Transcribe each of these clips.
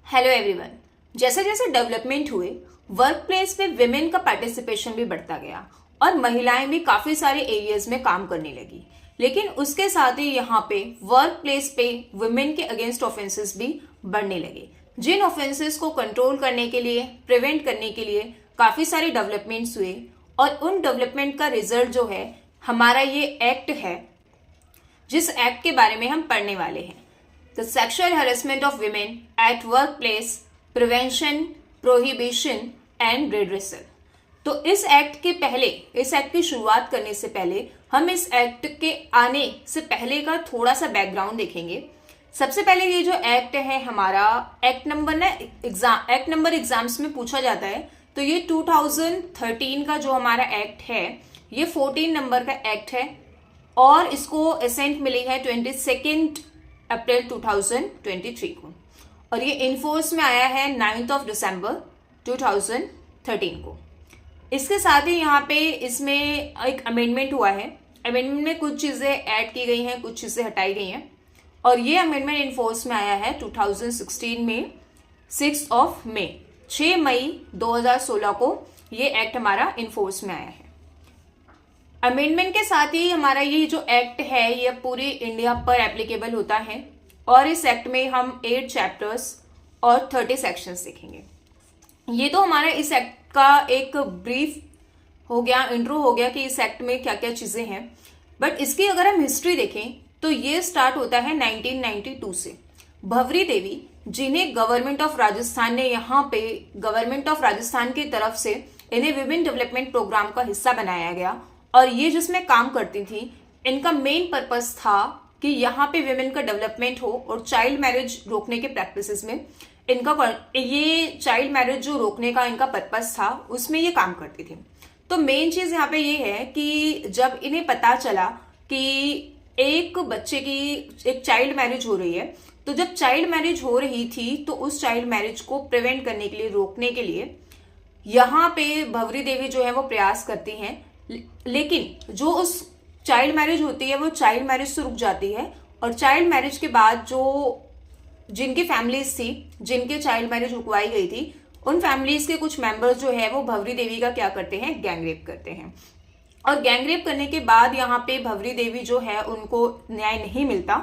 Hello everyone. जैसे जैसे development हुए वर्क प्लेस पे विमेन का पार्टिसिपेशन भी बढ़ता गया और महिलाएं भी काफी सारे एरियाज में काम करने लगी। लेकिन उसके साथ ही यहाँ पे वर्क प्लेस पे विमेन के अगेंस्ट ऑफेंसेस भी बढ़ने लगे, जिन ऑफेंसेस को कंट्रोल करने के लिए, प्रिवेंट करने के लिए काफी सारे डेवलपमेंट्स हुए। और उन डेवलपमेंट का रिजल्ट जो है हमारा ये एक्ट है, जिस एक्ट के बारे में हम पढ़ने वाले हैं, the sexual harassment of women at work place prevention, prohibition and redressal. तो इस एक्ट की शुरुआत करने से पहले हम इस एक्ट के आने से पहले का थोड़ा सा बैकग्राउंड देखेंगे। सबसे पहले ये जो एक्ट है हमारा, एक्ट नंबर एग्जाम्स में पूछा जाता है, तो ये 2013 का जो हमारा एक्ट है ये 14 नंबर का एक्ट है और इसको असेंट मिली है 22 अप्रैल 2023 को और ये इन्फोर्स में आया है 9 दिसंबर 2013 को। इसके साथ ही यहाँ पे इसमें एक अमेंडमेंट हुआ है। अमेंडमेंट में कुछ चीजें ऐड की गई हैं, कुछ चीजें हटाई गई हैं और ये अमेंडमेंट इन्फोर्स में आया है 2016 में 6 मई 2016 को ये एक्ट हमारा इन्फोर्स में आया है। अमेंडमेंट के साथ ही हमारा ये जो एक्ट है ये पूरी इंडिया पर एप्लीकेबल होता है और इस एक्ट में हम 8 चैप्टर्स और 30 सेक्शंस देखेंगे। ये तो हमारा इस एक्ट का एक ब्रीफ हो गया, इंट्रो हो गया कि इस एक्ट में क्या क्या चीजें हैं। बट इसकी अगर हम हिस्ट्री देखें तो ये स्टार्ट होता है 1992 से। भंवरी देवी, जिन्हें गवर्नमेंट ऑफ राजस्थान ने यहाँ पे गवर्नमेंट ऑफ राजस्थान की तरफ से इन्हें विमेन डेवलपमेंट प्रोग्राम का हिस्सा बनाया गया और ये जिसमें काम करती थी, इनका मेन पर्पस था कि यहाँ पे विमेन का डेवलपमेंट हो और चाइल्ड मैरिज रोकने के प्रैक्टिसेस में इनका ये चाइल्ड मैरिज जो रोकने का इनका पर्पस था उसमें ये काम करती थी। तो मेन चीज यहाँ पे ये है कि जब इन्हें पता चला कि एक बच्चे की एक चाइल्ड मैरिज हो रही है, तो जब चाइल्ड मैरिज हो रही थी तो उस चाइल्ड मैरिज को प्रिवेंट करने के लिए, रोकने के लिए यहाँ पे भंवरी देवी जो है वो प्रयास करती हैं। लेकिन जो उस चाइल्ड मैरिज होती है वो चाइल्ड मैरिज से रुक जाती है और चाइल्ड मैरिज के बाद जो जिनकी फैमिलीज थी, जिनके चाइल्ड मैरिज रुकवाई गई थी, उन फैमिलीज के कुछ मेंबर्स जो है वो भंवरी देवी का क्या करते हैं, गैंगरेप करते हैं। और गैंगरेप करने के बाद यहाँ पे भंवरी देवी जो है उनको न्याय नहीं मिलता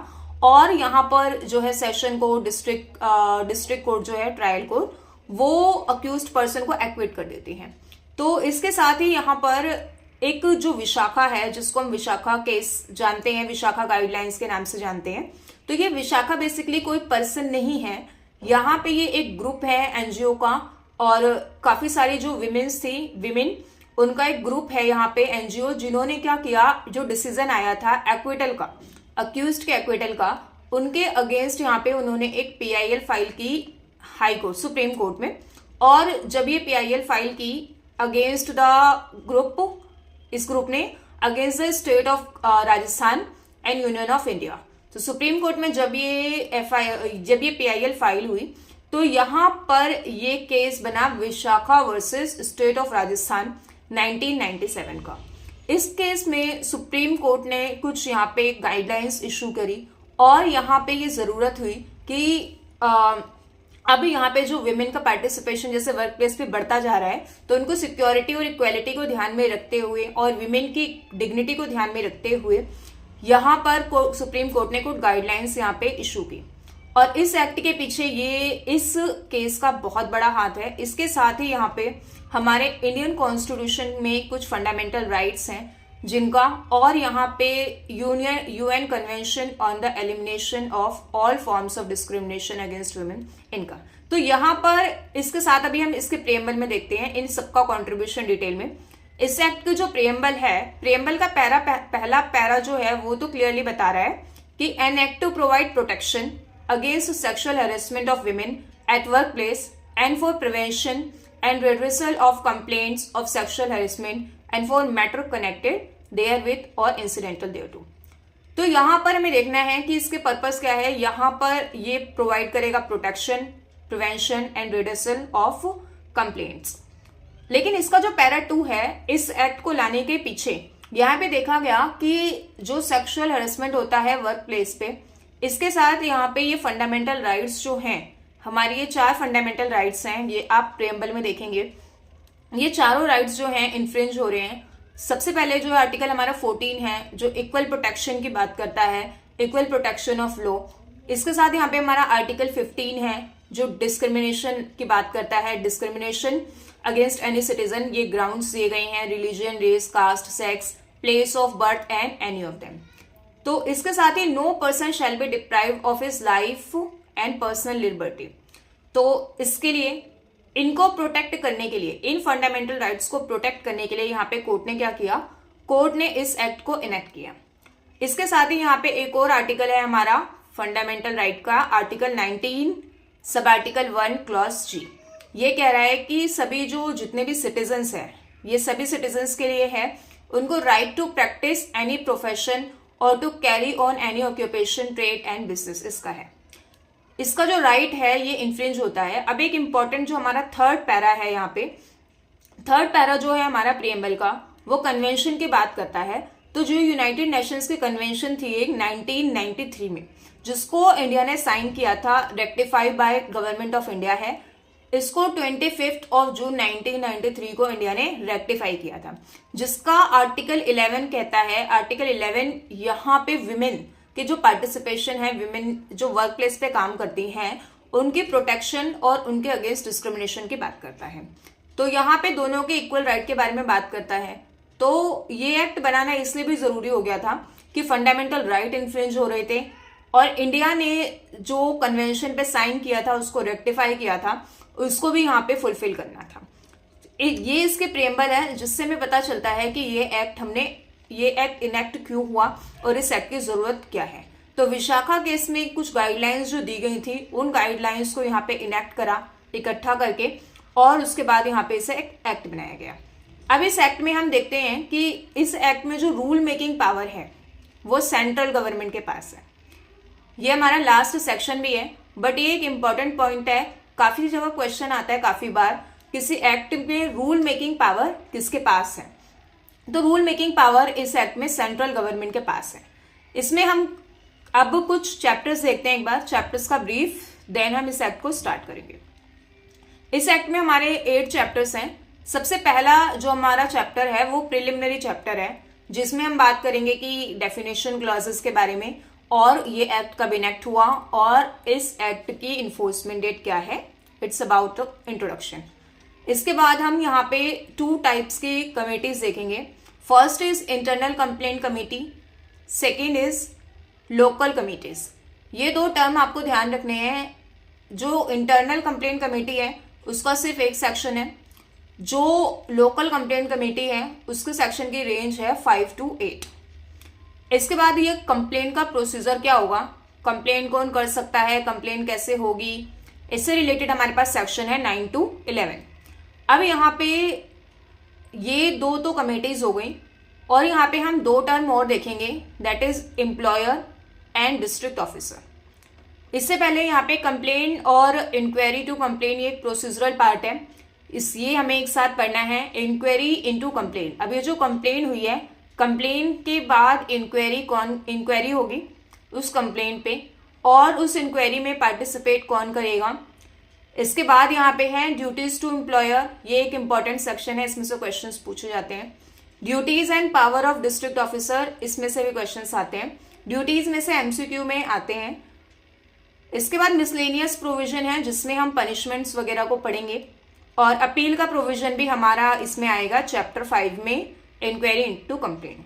और यहाँ पर जो है सेशन कोर्ट, डिस्ट्रिक्ट कोर्ट जो है, ट्रायल कोर्ट, वो अक्यूज्ड पर्सन को एक्विट कर देती हैं। तो इसके साथ ही यहाँ पर एक जो विशाखा है, जिसको हम विशाखा केस जानते हैं, विशाखा गाइडलाइंस के नाम से जानते हैं, तो ये विशाखा बेसिकली कोई पर्सन नहीं है। यहाँ पे ये एक ग्रुप है एनजीओ का और काफी सारी जो विमेन उनका एक ग्रुप है यहाँ पे एनजीओ, जिन्होंने क्या किया, जो डिसीजन आया था एक्विटल का, अक्यूज्ड के एक्विटल का, उनके अगेंस्ट यहाँ पे उन्होंने एक पीआईएल फाइल की हाई कोर्ट, सुप्रीम कोर्ट में। और जब ये पीआईएल फाइल की अगेंस्ट द ग्रुप, इस ग्रुप ने against the state of Rajasthan and union of India, तो सुप्रीम कोर्ट में जब ये पीआईएल फाइल हुई तो यहाँ पर ये केस बना Vishakha versus state of Rajasthan 1997 का। इस केस में सुप्रीम कोर्ट ने कुछ यहाँ पे गाइडलाइंस इशू करी और यहाँ पे ये जरूरत हुई कि अब यहाँ पे जो विमेन का पार्टिसिपेशन जैसे वर्क प्लेस पे बढ़ता जा रहा है, तो उनको सिक्योरिटी और इक्वालिटी को ध्यान में रखते हुए और विमेन की डिग्निटी को ध्यान में रखते हुए यहाँ पर सुप्रीम कोर्ट ने कुछ गाइडलाइंस यहाँ पे इशू की। और इस एक्ट के पीछे ये इस केस का बहुत बड़ा हाथ है। इसके साथ ही यहाँ पे हमारे इंडियन कॉन्स्टिट्यूशन में कुछ फंडामेंटल राइट्स हैं जिनका, और यहाँ पे UN convention on the elimination of all forms of discrimination against women, इनका। तो यहाँ पर इसके साथ अभी हम इसके प्रेम्बल में देखते हैं इन सबका कॉन्ट्रीब्यूशन डिटेल में। इस एक्ट का जो प्रेम्बल है, प्रेम्बल का पहला पैरा जो है वो तो क्लियरली बता रहा है कि an act to provide protection against sexual harassment of women at work place and for prevention and redressal of complaints of sexual harassment and for matter connected therewith और incidental thereto. तो यहाँ पर हमें देखना है कि इसके purpose क्या है। यहाँ पर ये प्रोवाइड करेगा protection, prevention and redressal of complaints. लेकिन इसका जो पैरा 2 है, इस एक्ट को लाने के पीछे यहाँ पे देखा गया कि जो सेक्सुअल हैरेसमेंट होता है वर्क प्लेस पे, इसके साथ यहाँ पे ये फंडामेंटल राइट्स जो हैं हमारी ये 4 फंडामेंटल राइट्स हैं, ये आप प्रेम्बल में देखेंगे। ये चारों राइट्स जो हैं इन्फ्रिंज हो रहे हैं। सबसे पहले जो आर्टिकल हमारा 14 है जो इक्वल प्रोटेक्शन की बात करता है, इक्वल प्रोटेक्शन ऑफ लॉ। इसके साथ यहाँ पे हमारा आर्टिकल 15 है जो डिस्क्रिमिनेशन की बात करता है, डिस्क्रिमिनेशन अगेंस्ट एनी सिटीजन। ये ग्राउंड्स दिए गए हैं, religion, race, caste, sex, place of birth and any of them. तो इसके साथ ही no person shall be deprived of his life and personal liberty. तो इसके लिए, इनको प्रोटेक्ट करने के लिए, इन फंडामेंटल राइट्स को प्रोटेक्ट करने के लिए यहाँ पे कोर्ट ने क्या किया, कोर्ट ने इस एक्ट को इनेक्ट किया। इसके साथ ही यहाँ पे एक और आर्टिकल है हमारा फंडामेंटल राइट का, आर्टिकल 19 सब आर्टिकल 1 क्लॉज जी। ये कह रहा है कि सभी जो जितने भी सिटीजन्स हैं, ये सभी सिटीजन्स के लिए है, उनको right to practice any profession और to carry on any occupation, trade and business, इसका है। इसका जो राइट है ये इन्फ्रिंज होता है। अब एक इंपॉर्टेंट जो हमारा थर्ड पैरा है, यहाँ पे थर्ड पैरा जो है हमारा प्रिएम्बल का, वो कन्वेंशन की बात करता है। तो जो यूनाइटेड नेशंस की कन्वेंशन थी एक 1993 में, जिसको इंडिया ने साइन किया था, rectified by government of India है, इसको 25 जून 1993 को इंडिया ने रेक्टिफाई किया था, जिसका आर्टिकल 11 कहता है, आर्टिकल 11 यहाँ पे विमेन कि जो पार्टिसिपेशन है, विमेन जो वर्क प्लेस पे काम करती हैं, उनकी प्रोटेक्शन और उनके अगेंस्ट डिस्क्रिमिनेशन की बात करता है। तो यहाँ पे दोनों के इक्वल राइट के बारे में बात करता है। तो ये एक्ट बनाना इसलिए भी जरूरी हो गया था कि फंडामेंटल राइट इन्फ्रिंज हो रहे थे और इंडिया ने जो कन्वेंशन पे साइन किया था, उसको रेक्टिफाई किया था, उसको भी यहाँ पे फुलफिल करना था। ये इसके प्रेम्बल है, जिससे हमें पता चलता है कि ये एक्ट इनेक्ट क्यों हुआ और इस एक्ट की जरूरत क्या है। तो विशाखा केस में कुछ गाइडलाइंस जो दी गई थी, उन गाइडलाइंस को यहाँ पे इनेक्ट करा इकट्ठा करके, और उसके बाद यहाँ पे इसे एक्ट बनाया गया। अब इस एक्ट में हम देखते हैं कि इस एक्ट में जो रूल मेकिंग पावर है वो सेंट्रल गवर्नमेंट के पास है। ये हमारा लास्ट सेक्शन भी है, बट ये एक इंपॉर्टेंट पॉइंट है, काफी जगह क्वेश्चन आता है काफी बार, किसी एक्ट में रूल मेकिंग पावर किसके पास है। तो रूल मेकिंग पावर इस एक्ट में सेंट्रल गवर्नमेंट के पास है। इसमें हम अब कुछ चैप्टर्स देखते हैं, एक बार चैप्टर्स का ब्रीफ, देन हम इस एक्ट को स्टार्ट करेंगे। इस एक्ट में हमारे 8 चैप्टर्स हैं। सबसे पहला जो हमारा चैप्टर है वो प्रिलिमिनरी चैप्टर है, जिसमें हम बात करेंगे कि डेफिनेशन क्लॉजेस के बारे में, और ये एक्ट कब इनेक्ट हुआ और इस एक्ट की इन्फोर्समेंट डेट क्या है। It's about introduction. इसके बाद हम यहाँ पे 2 टाइप्स की कमेटीज देखेंगे। First is internal complaint committee, second is local committees. ये 2 टर्म आपको ध्यान रखने हैं। जो इंटरनल कंप्लेंट कमेटी है उसका सिर्फ एक सेक्शन है, जो लोकल कंप्लेंट कमेटी है उसके सेक्शन की रेंज है 5 to 8। इसके बाद ये कंप्लेंट का प्रोसीजर क्या होगा, कंप्लेंट कौन कर सकता है, कंप्लेंट कैसे होगी, इससे रिलेटेड हमारे पास सेक्शन है 9 to 11। अब यहाँ पे ये 2 तो कमेटीज हो गई, और यहाँ पे हम 2 टर्म और देखेंगे, that is employer and district officer. इससे पहले यहाँ पे कंप्लेन और इंक्वायरी टू कंप्लेन, ये एक प्रोसीजरल पार्ट है, ये हमें एक साथ पढ़ना है। इंक्वायरी इनटू कंप्लेन, अब ये जो कंप्लेन हुई है, कंप्लेन के बाद इंक्वायरी होगी उस कंप्लेन पे, और उस इंक्वायरी में पार्टिसिपेट कौन करेगा। इसके बाद यहाँ पे है ड्यूटीज टू एम्प्लॉयर, ये एक इंपॉर्टेंट सेक्शन है, इसमें से क्वेश्चंस पूछे जाते हैं। Duties and power of district officer, इसमें से भी क्वेश्चंस आते हैं, ड्यूटीज में से एमसीक्यू में आते हैं। इसके बाद मिसलेनियस प्रोविजन है, जिसमें हम पनिशमेंट्स वगैरह को पढ़ेंगे, और अपील का प्रोविजन भी हमारा इसमें आएगा चैप्टर 5 में, इंक्वायरी इनटू कंप्लेंट।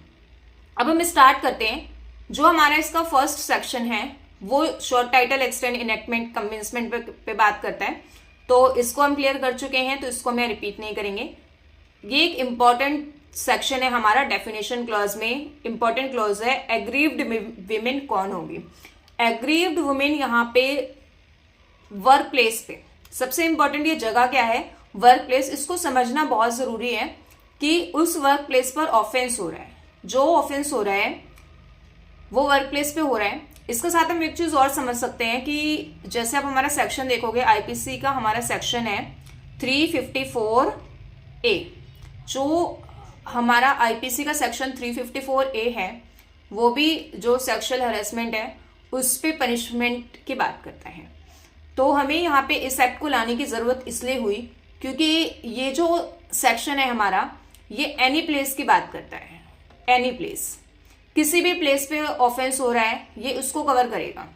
अब हम स्टार्ट करते हैं। जो हमारा इसका फर्स्ट सेक्शन है वो short title extend enactment commencement पे बात करता है, तो इसको हम क्लियर कर चुके हैं, तो इसको मैं रिपीट नहीं करेंगे। ये एक इंपॉर्टेंट सेक्शन है हमारा डेफिनेशन क्लॉज में। इंपॉर्टेंट क्लॉज है एग्रीव्ड विमेन कौन होगी। एग्रीव्ड वुमेन यहाँ पे वर्क प्लेस पे, सबसे इंपॉर्टेंट ये जगह क्या है, वर्क प्लेस। इसको समझना बहुत जरूरी है कि उस वर्क प्लेस पर ऑफेंस हो रहा है, जो ऑफेंस हो रहा है वो वर्क प्लेस पे हो रहा है। इसके साथ हम एक चीज और समझ सकते हैं कि जैसे आप हमारा सेक्शन देखोगे, आईपीसी का हमारा सेक्शन है 354A। जो हमारा आईपीसी का सेक्शन 354A है, वो भी जो सेक्सुअल हैरेसमेंट है उस पे पनिशमेंट की बात करता है। तो हमें यहाँ पे इस एक्ट को लाने की जरूरत इसलिए हुई क्योंकि ये जो सेक्शन है हमारा, ये एनी प्लेस की बात करता है। एनी प्लेस, किसी भी प्लेस पे ऑफेंस हो रहा है, ये उसको कवर करेगा।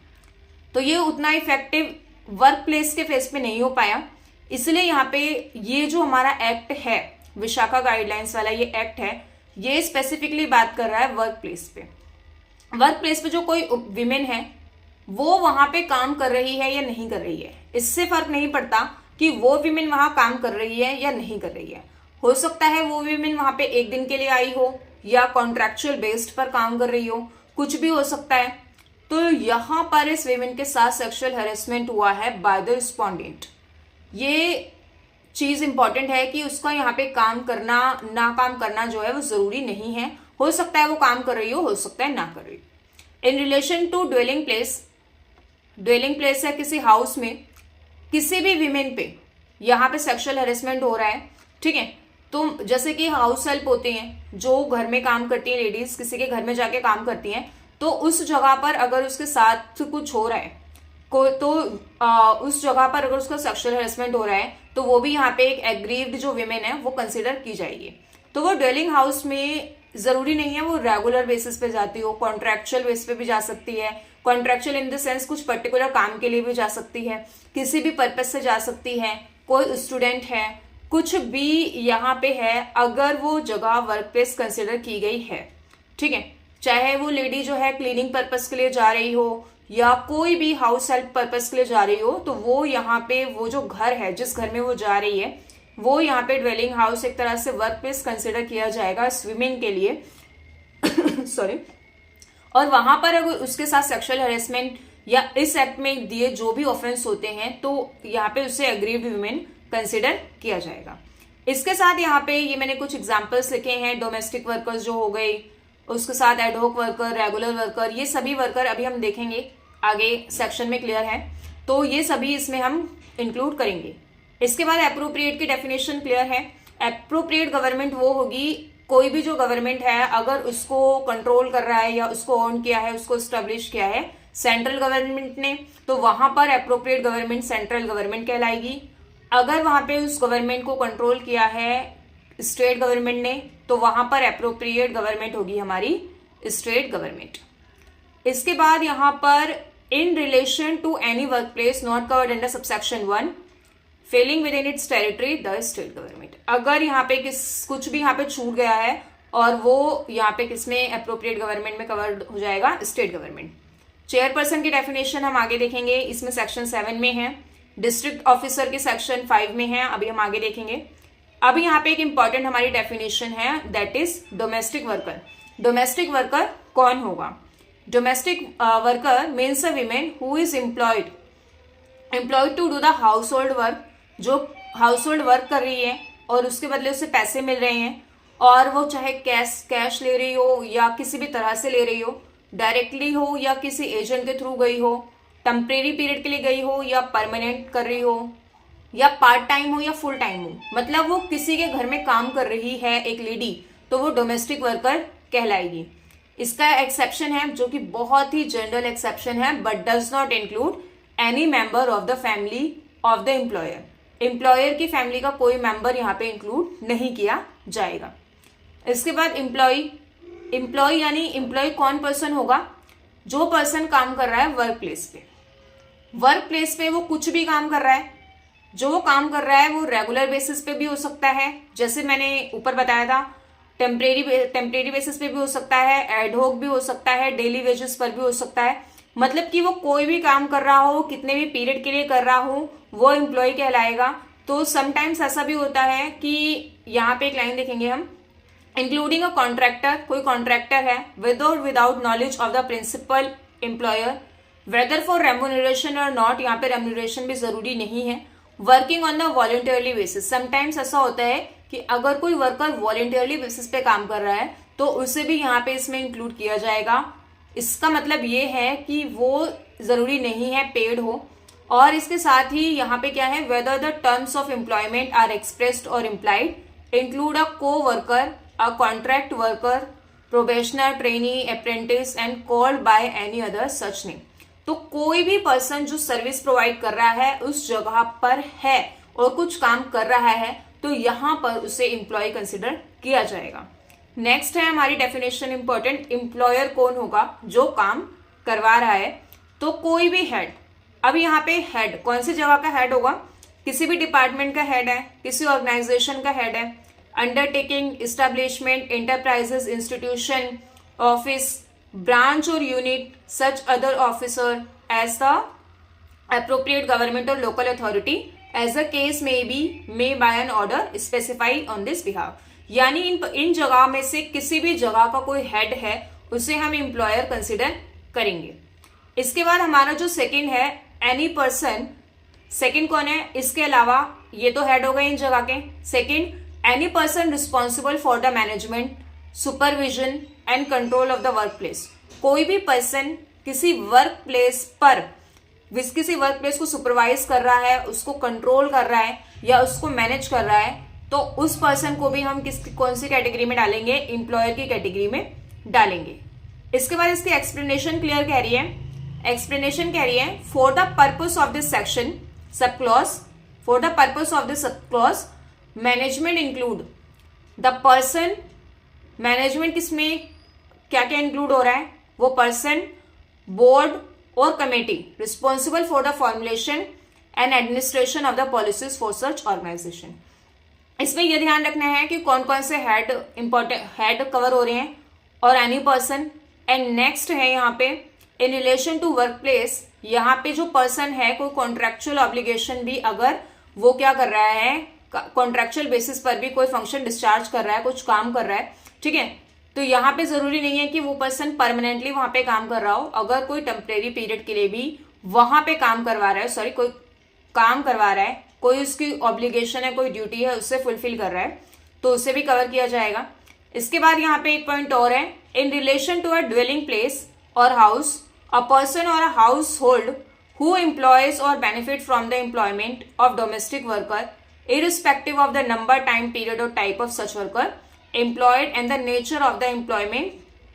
तो ये उतना इफेक्टिव वर्क प्लेस के फेस पे नहीं हो पाया, इसलिए यहाँ पे ये जो हमारा एक्ट है, विशाखा गाइडलाइंस वाला ये एक्ट है, ये स्पेसिफिकली बात कर रहा है वर्क प्लेस पे। वर्क प्लेस पे जो कोई विमेन है वो वहां पे काम कर रही है या नहीं कर रही है, इससे फर्क नहीं पड़ता कि वो विमेन वहां काम कर रही है या नहीं कर रही है। हो सकता है वो विमेन वहां पे एक दिन के लिए आई हो या कॉन्ट्रैक्चुअल बेस्ड पर काम कर रही हो, कुछ भी हो सकता है। तो यहां पर इस विमेन के साथ सेक्सुअल हैरेसमेंट हुआ है बाय द रिस्पोंडेंट। ये चीज इंपॉर्टेंट है कि उसका यहाँ पे काम करना ना काम करना जो है वो जरूरी नहीं है। हो सकता है वो काम कर रही हो सकता है ना कर रही हो। In relation to dwelling place, dwelling place या किसी हाउस में किसी भी विमेन पे यहाँ पे सेक्सुअल हैरेसमेंट हो रहा है, ठीक है। तो जैसे कि हाउस हेल्प होते हैं जो घर में काम करती हैं, लेडीज किसी के घर में जाके काम करती हैं, तो उस जगह पर अगर उसके साथ कुछ हो रहा है उस जगह पर अगर उसका सेक्सुअल हैरेसमेंट हो रहा है तो वो भी यहाँ पे एक एग्रीव्ड जो विमेन है वो कंसिडर की जाएगी। तो वो ड्वेलिंग हाउस में जरूरी नहीं है वो रेगुलर बेसिस पे जाती हो, कॉन्ट्रैक्चुअल बेसिस पे भी जा सकती है। कॉन्ट्रैक्चुअल इन द सेंस कुछ पर्टिकुलर काम के लिए भी जा सकती है, किसी भी पर्पज से जा सकती है, कोई स्टूडेंट है, कुछ भी यहाँ पे है, अगर वो जगह वर्क प्लेस कंसिडर की गई है, ठीक है। चाहे वो लेडी जो है क्लीनिंग पर्पज के लिए जा रही हो या कोई भी हाउस हेल्प पर्पज के लिए जा रही हो, तो वो यहाँ पे वो जो घर है जिस घर में वो जा रही है वो यहाँ पे ड्वेलिंग हाउस एक तरह से वर्क प्लेस कंसिडर किया जाएगा स्विमिंग के लिए सॉरी। और वहां पर अगर उसके साथ सेक्सुअल हैरेसमेंट या इस एक्ट में दिए जो भी ऑफेंस होते हैं तो यहाँ पे उससे एग्रीव्ड वुमेन कंसिडर किया जाएगा। इसके साथ यहाँ पे ये मैंने कुछ एग्जांपल्स लिखे हैं। डोमेस्टिक वर्कर्स जो हो गई, उसके साथ एडहोक वर्कर, रेगुलर वर्कर, ये सभी वर्कर अभी हम देखेंगे आगे सेक्शन में, क्लियर है। तो ये सभी इसमें हम इंक्लूड करेंगे। इसके बाद एप्रोप्रिएट की डेफिनेशन क्लियर है। एप्रोप्रिएट गवर्नमेंट वो होगी, कोई भी जो गवर्नमेंट है अगर उसको कंट्रोल कर रहा है या उसको ओन किया है, उसको स्टैब्लिश किया है सेंट्रल गवर्नमेंट ने, तो वहां पर एप्रोप्रिएट गवर्नमेंट सेंट्रल गवर्नमेंट कहलाएगी। अगर वहां पे उस गवर्नमेंट को कंट्रोल किया है स्टेट गवर्नमेंट ने, तो वहां पर एप्रोप्रिएट गवर्नमेंट होगी हमारी स्टेट गवर्नमेंट। इसके बाद यहाँ पर in relation to any workplace not covered under subsection 1 falling within its territory the state government. अगर यहाँ पे कुछ भी यहाँ पे छूट गया है और वो यहाँ पे किसमें एप्रोप्रिएट गवर्नमेंट में कवर्ड हो जाएगा, स्टेट गवर्नमेंट। चेयरपर्सन की डेफिनेशन हम आगे देखेंगे, इसमें सेक्शन 7 में है। डिस्ट्रिक्ट ऑफिसर की सेक्शन 5 में है, अभी हम आगे देखेंगे। अभी यहाँ पे एक इंपॉर्टेंट हमारी डेफिनेशन है, that is domestic worker. Domestic worker कौन होगा? Domestic worker means a women who is employed to do the household work, जो हाउस होल्ड वर्क कर रही है और उसके बदले उसे पैसे मिल रहे हैं, और वो चाहे कैश ले रही हो या किसी भी तरह से ले रही हो, डायरेक्टली हो या किसी एजेंट के थ्रू गई हो, टेम्परेरी पीरियड के लिए गई हो या परमानेंट कर रही हो, या पार्ट टाइम हो या फुल टाइम हो, मतलब वो किसी के घर में काम कर रही है एक लेडी, तो वो डोमेस्टिक वर्कर कहलाएगी। इसका एक्सेप्शन है जो कि बहुत ही जनरल एक्सेप्शन है, but does not include any member of the family of the employer. Employer की फैमिली का कोई मेंबर यहाँ पे इंक्लूड नहीं किया जाएगा। इसके बाद एम्प्लॉय यानी एम्प्लॉय कौन पर्सन होगा? जो पर्सन काम कर रहा है वर्क प्लेस पे। वर्क प्लेस पे वो कुछ भी काम कर रहा है, जो वो काम कर रहा है वो रेगुलर बेसिस पे भी हो सकता है, जैसे मैंने ऊपर बताया था, टेम्परेरी बेसिस पे भी हो सकता है, एडहोक भी हो सकता है, डेली वेजेस पर भी हो सकता है। मतलब कि वो कोई भी काम कर रहा हो, कितने भी पीरियड के लिए कर रहा हो, वो एम्प्लॉय कहलाएगा। तो समटाइम्स ऐसा भी होता है कि यहाँ पे एक लाइन देखेंगे हम, इंक्लूडिंग अ कॉन्ट्रैक्टर, कोई कॉन्ट्रैक्टर है without knowledge of the principal employer, whether for remuneration और नॉट, यहाँ पे रेम्यूनरेशन भी जरूरी नहीं है। Working on the voluntarily basis, sometimes ऐसा होता है कि अगर कोई वर्कर वॉलंटियरली बेसिस पे काम कर रहा है तो उसे भी यहाँ पे इसमें इंक्लूड किया जाएगा। इसका मतलब ये है कि वो जरूरी नहीं है पेड हो। और इसके साथ ही यहाँ पे क्या है, whether the terms of employment are expressed और implied, include a co worker, a contract worker, probationer, trainee, apprentice and called by any other such name. तो कोई भी पर्सन जो सर्विस प्रोवाइड कर रहा है उस जगह पर है और कुछ काम कर रहा है तो यहां पर उसे एम्प्लॉय कंसिडर किया जाएगा। नेक्स्ट है हमारी डेफिनेशन इंपॉर्टेंट, एम्प्लॉयर कौन होगा जो काम करवा रहा है, तो कोई भी हेड। अब यहाँ पे हेड कौन सी जगह का हेड होगा, किसी भी डिपार्टमेंट का हेड है, किसी ऑर्गेनाइजेशन का हेड है, undertaking, establishment, enterprises, institution, office, branch और unit, such other officer as the appropriate government or local authority as the case may be may by an order specified on this behalf। यानी इन जगह में से किसी भी जगह का कोई हेड है उसे हम एम्प्लॉयर कंसिडर करेंगे। इसके बाद हमारा जो सेकंड है एनी पर्सन, सेकंड कौन है, इसके अलावा ये तो हेड हो गए इन जगह के। Second any person responsible for the management, supervision and control of the work place. कोई भी पर्सन किसी वर्क प्लेस पर किसी वर्क प्लेस को सुपरवाइज कर रहा है, उसको कंट्रोल कर रहा है या उसको मैनेज कर रहा है, तो उस पर्सन को भी हम कौन सी कैटेगरी में डालेंगे, एम्प्लॉयर की कैटेगरी में डालेंगे। इसके बाद इसकी एक्सप्लेनेशन क्लियर कह रही है, एक्सप्लेनेशन कह रही है for the purpose of this section sub clause, for the purpose of this sub clause management include the person. Management किसमें क्या क्या इंक्लूड हो रहा है, वो पर्सन, बोर्ड और committee responsible for the formulation and administration of the policies for such organisation. इसमें यह ध्यान रखना है कि कौन कौन से हेड इंपॉर्टेंट हेड कवर हो रहे हैं और एनी पर्सन। एंड नेक्स्ट है यहाँ पे in relation to workplace, यहाँ पे जो पर्सन है कोई कॉन्ट्रेक्चुअल ऑब्लिगेशन भी अगर वो क्या कर रहा है, कॉन्ट्रेक्चुअल बेसिस पर भी कोई फंक्शन डिस्चार्ज कर रहा है, कुछ काम कर रहा है, ठीक है, तो यहाँ पे जरूरी नहीं है कि वो पर्सन परमानेंटली वहां पे काम कर रहा हो। अगर कोई टेम्परेरी पीरियड के लिए भी वहां पे काम करवा रहा है, सॉरी कोई काम करवा रहा है, कोई उसकी ऑब्लिगेशन है, कोई ड्यूटी है, उससे फुलफिल कर रहा है, तो उसे भी कवर किया जाएगा। इसके बाद यहाँ पे एक पॉइंट और है, in relation to a dwelling place और हाउस, अ पर्सन और a house hold who employs और benefit from the employment of domestic worker irrespective of the number, time period और type of such worker employed and the nature of the employment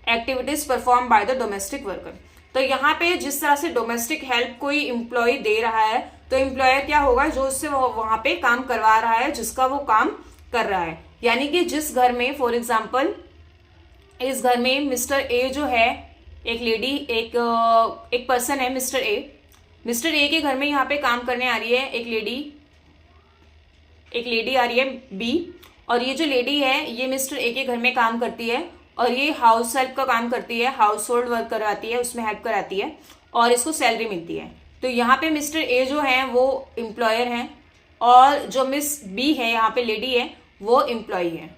activities performed by the domestic worker। तो यहाँ पे जिस तरह से domestic help कोई employ दे रहा है तो एम्प्लॉयर क्या होगा, जो उससे वहां पे काम करवा रहा है, जिसका वो काम कर रहा है। यानी कि जिस घर में फॉर एग्जाम्पल इस घर में मिस्टर ए जो है, एक लेडी एक पर्सन है मिस्टर ए के घर में यहाँ पे काम करने आ रही है एक लेडी आ रही है बी, और ये जो लेडी है ये मिस्टर ए के घर में काम करती है और ये हाउस हेल्प का काम करती है, हाउस होल्ड वर्क करवाती है, उसमें हेल्प कराती है और इसको सैलरी मिलती है। तो यहाँ पे मिस्टर ए जो है वो एम्प्लॉयर हैं और जो मिस बी है यहाँ पे लेडी है वो एम्प्लॉय है।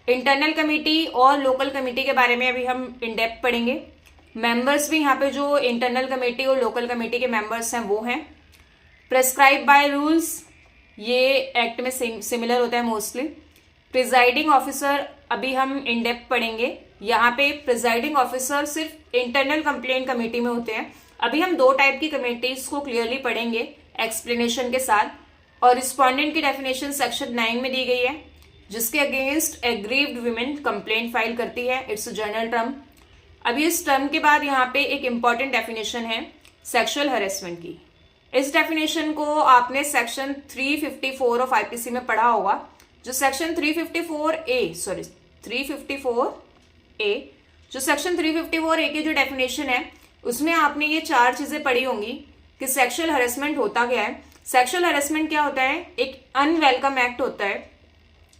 इंटरनल कमेटी और लोकल कमेटी के बारे में अभी हम इन डेप्थ पढ़ेंगे। मेंबर्स भी यहाँ पे जो इंटरनल कमेटी और लोकल कमेटी के मेंबर्स हैं वो हैं। प्रेस्क्राइब बाय रूल्स, ये एक्ट में सिमिलर होता है मोस्टली। प्रिजाइडिंग ऑफिसर अभी हम इन डेप्थ पढ़ेंगे। यहाँ पे प्रिजाइडिंग ऑफिसर सिर्फ इंटरनल कंप्लेंट कमेटी में होते हैं। अभी हम दो टाइप की कमेटीज को क्लियरली पढ़ेंगे एक्सप्लेनेशन के साथ। और रिस्पोंडेंट की डेफिनेशन सेक्शन 9 में दी गई है, जिसके against aggrieved women complaint file करती है। It's general term. अभी इस टर्म के बाद यहाँ पे एक इंपॉर्टेंट डेफिनेशन है सेक्सुअल हरेसमेंट की। इस डेफिनेशन को आपने सेक्शन 354 ऑफ आईपीसी में पढ़ा होगा। जो सेक्शन 354A जो सेक्शन 354A की जो डेफिनेशन है उसमें आपने ये चार चीजें पढ़ी होंगी कि सेक्सुअल हरेसमेंट होता क्या है। सेक्सुअल हरेसमेंट क्या होता है, एक अनवेलकम एक्ट होता है,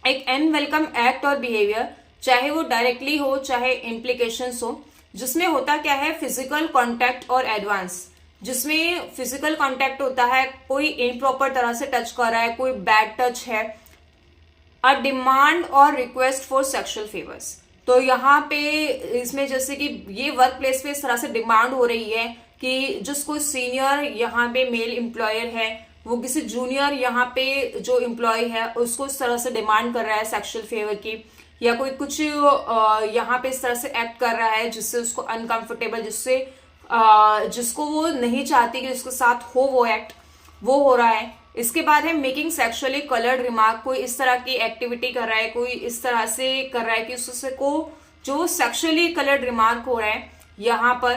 एक अनवेलकम एक्ट और बिहेवियर, चाहे वो डायरेक्टली हो चाहे इम्प्लीकेशंस हो, जिसमें होता क्या है फिजिकल कॉन्टैक्ट और एडवांस। जिसमें फिजिकल कॉन्टैक्ट होता है, कोई इम्प्रॉपर तरह से टच कर रहा है, कोई बैड टच है, अ डिमांड और रिक्वेस्ट फॉर सेक्सुअल फेवर्स। तो यहाँ पे इसमें जैसे कि ये वर्क प्लेस पे इस तरह से डिमांड हो रही है कि जिसको सीनियर यहाँ पे मेल एम्प्लॉयर है वो किसी जूनियर यहाँ पे जो एम्प्लॉय है उसको इस तरह से डिमांड कर रहा है सेक्सुअल फेवर की, या कोई कुछ यहाँ पे इस तरह से एक्ट कर रहा है जिससे उसको अनकंफर्टेबल, जिसको वो नहीं चाहती कि उसके साथ हो वो एक्ट, वो हो रहा है। इसके बाद है मेकिंग सेक्सुअली कलर्ड रिमार्क, कोई इस तरह की एक्टिविटी कर रहा है, कोई इस तरह से कर रहा है कि उससे को जो सेक्सुअली कलर्ड रिमार्क हो रहा है यहाँ पर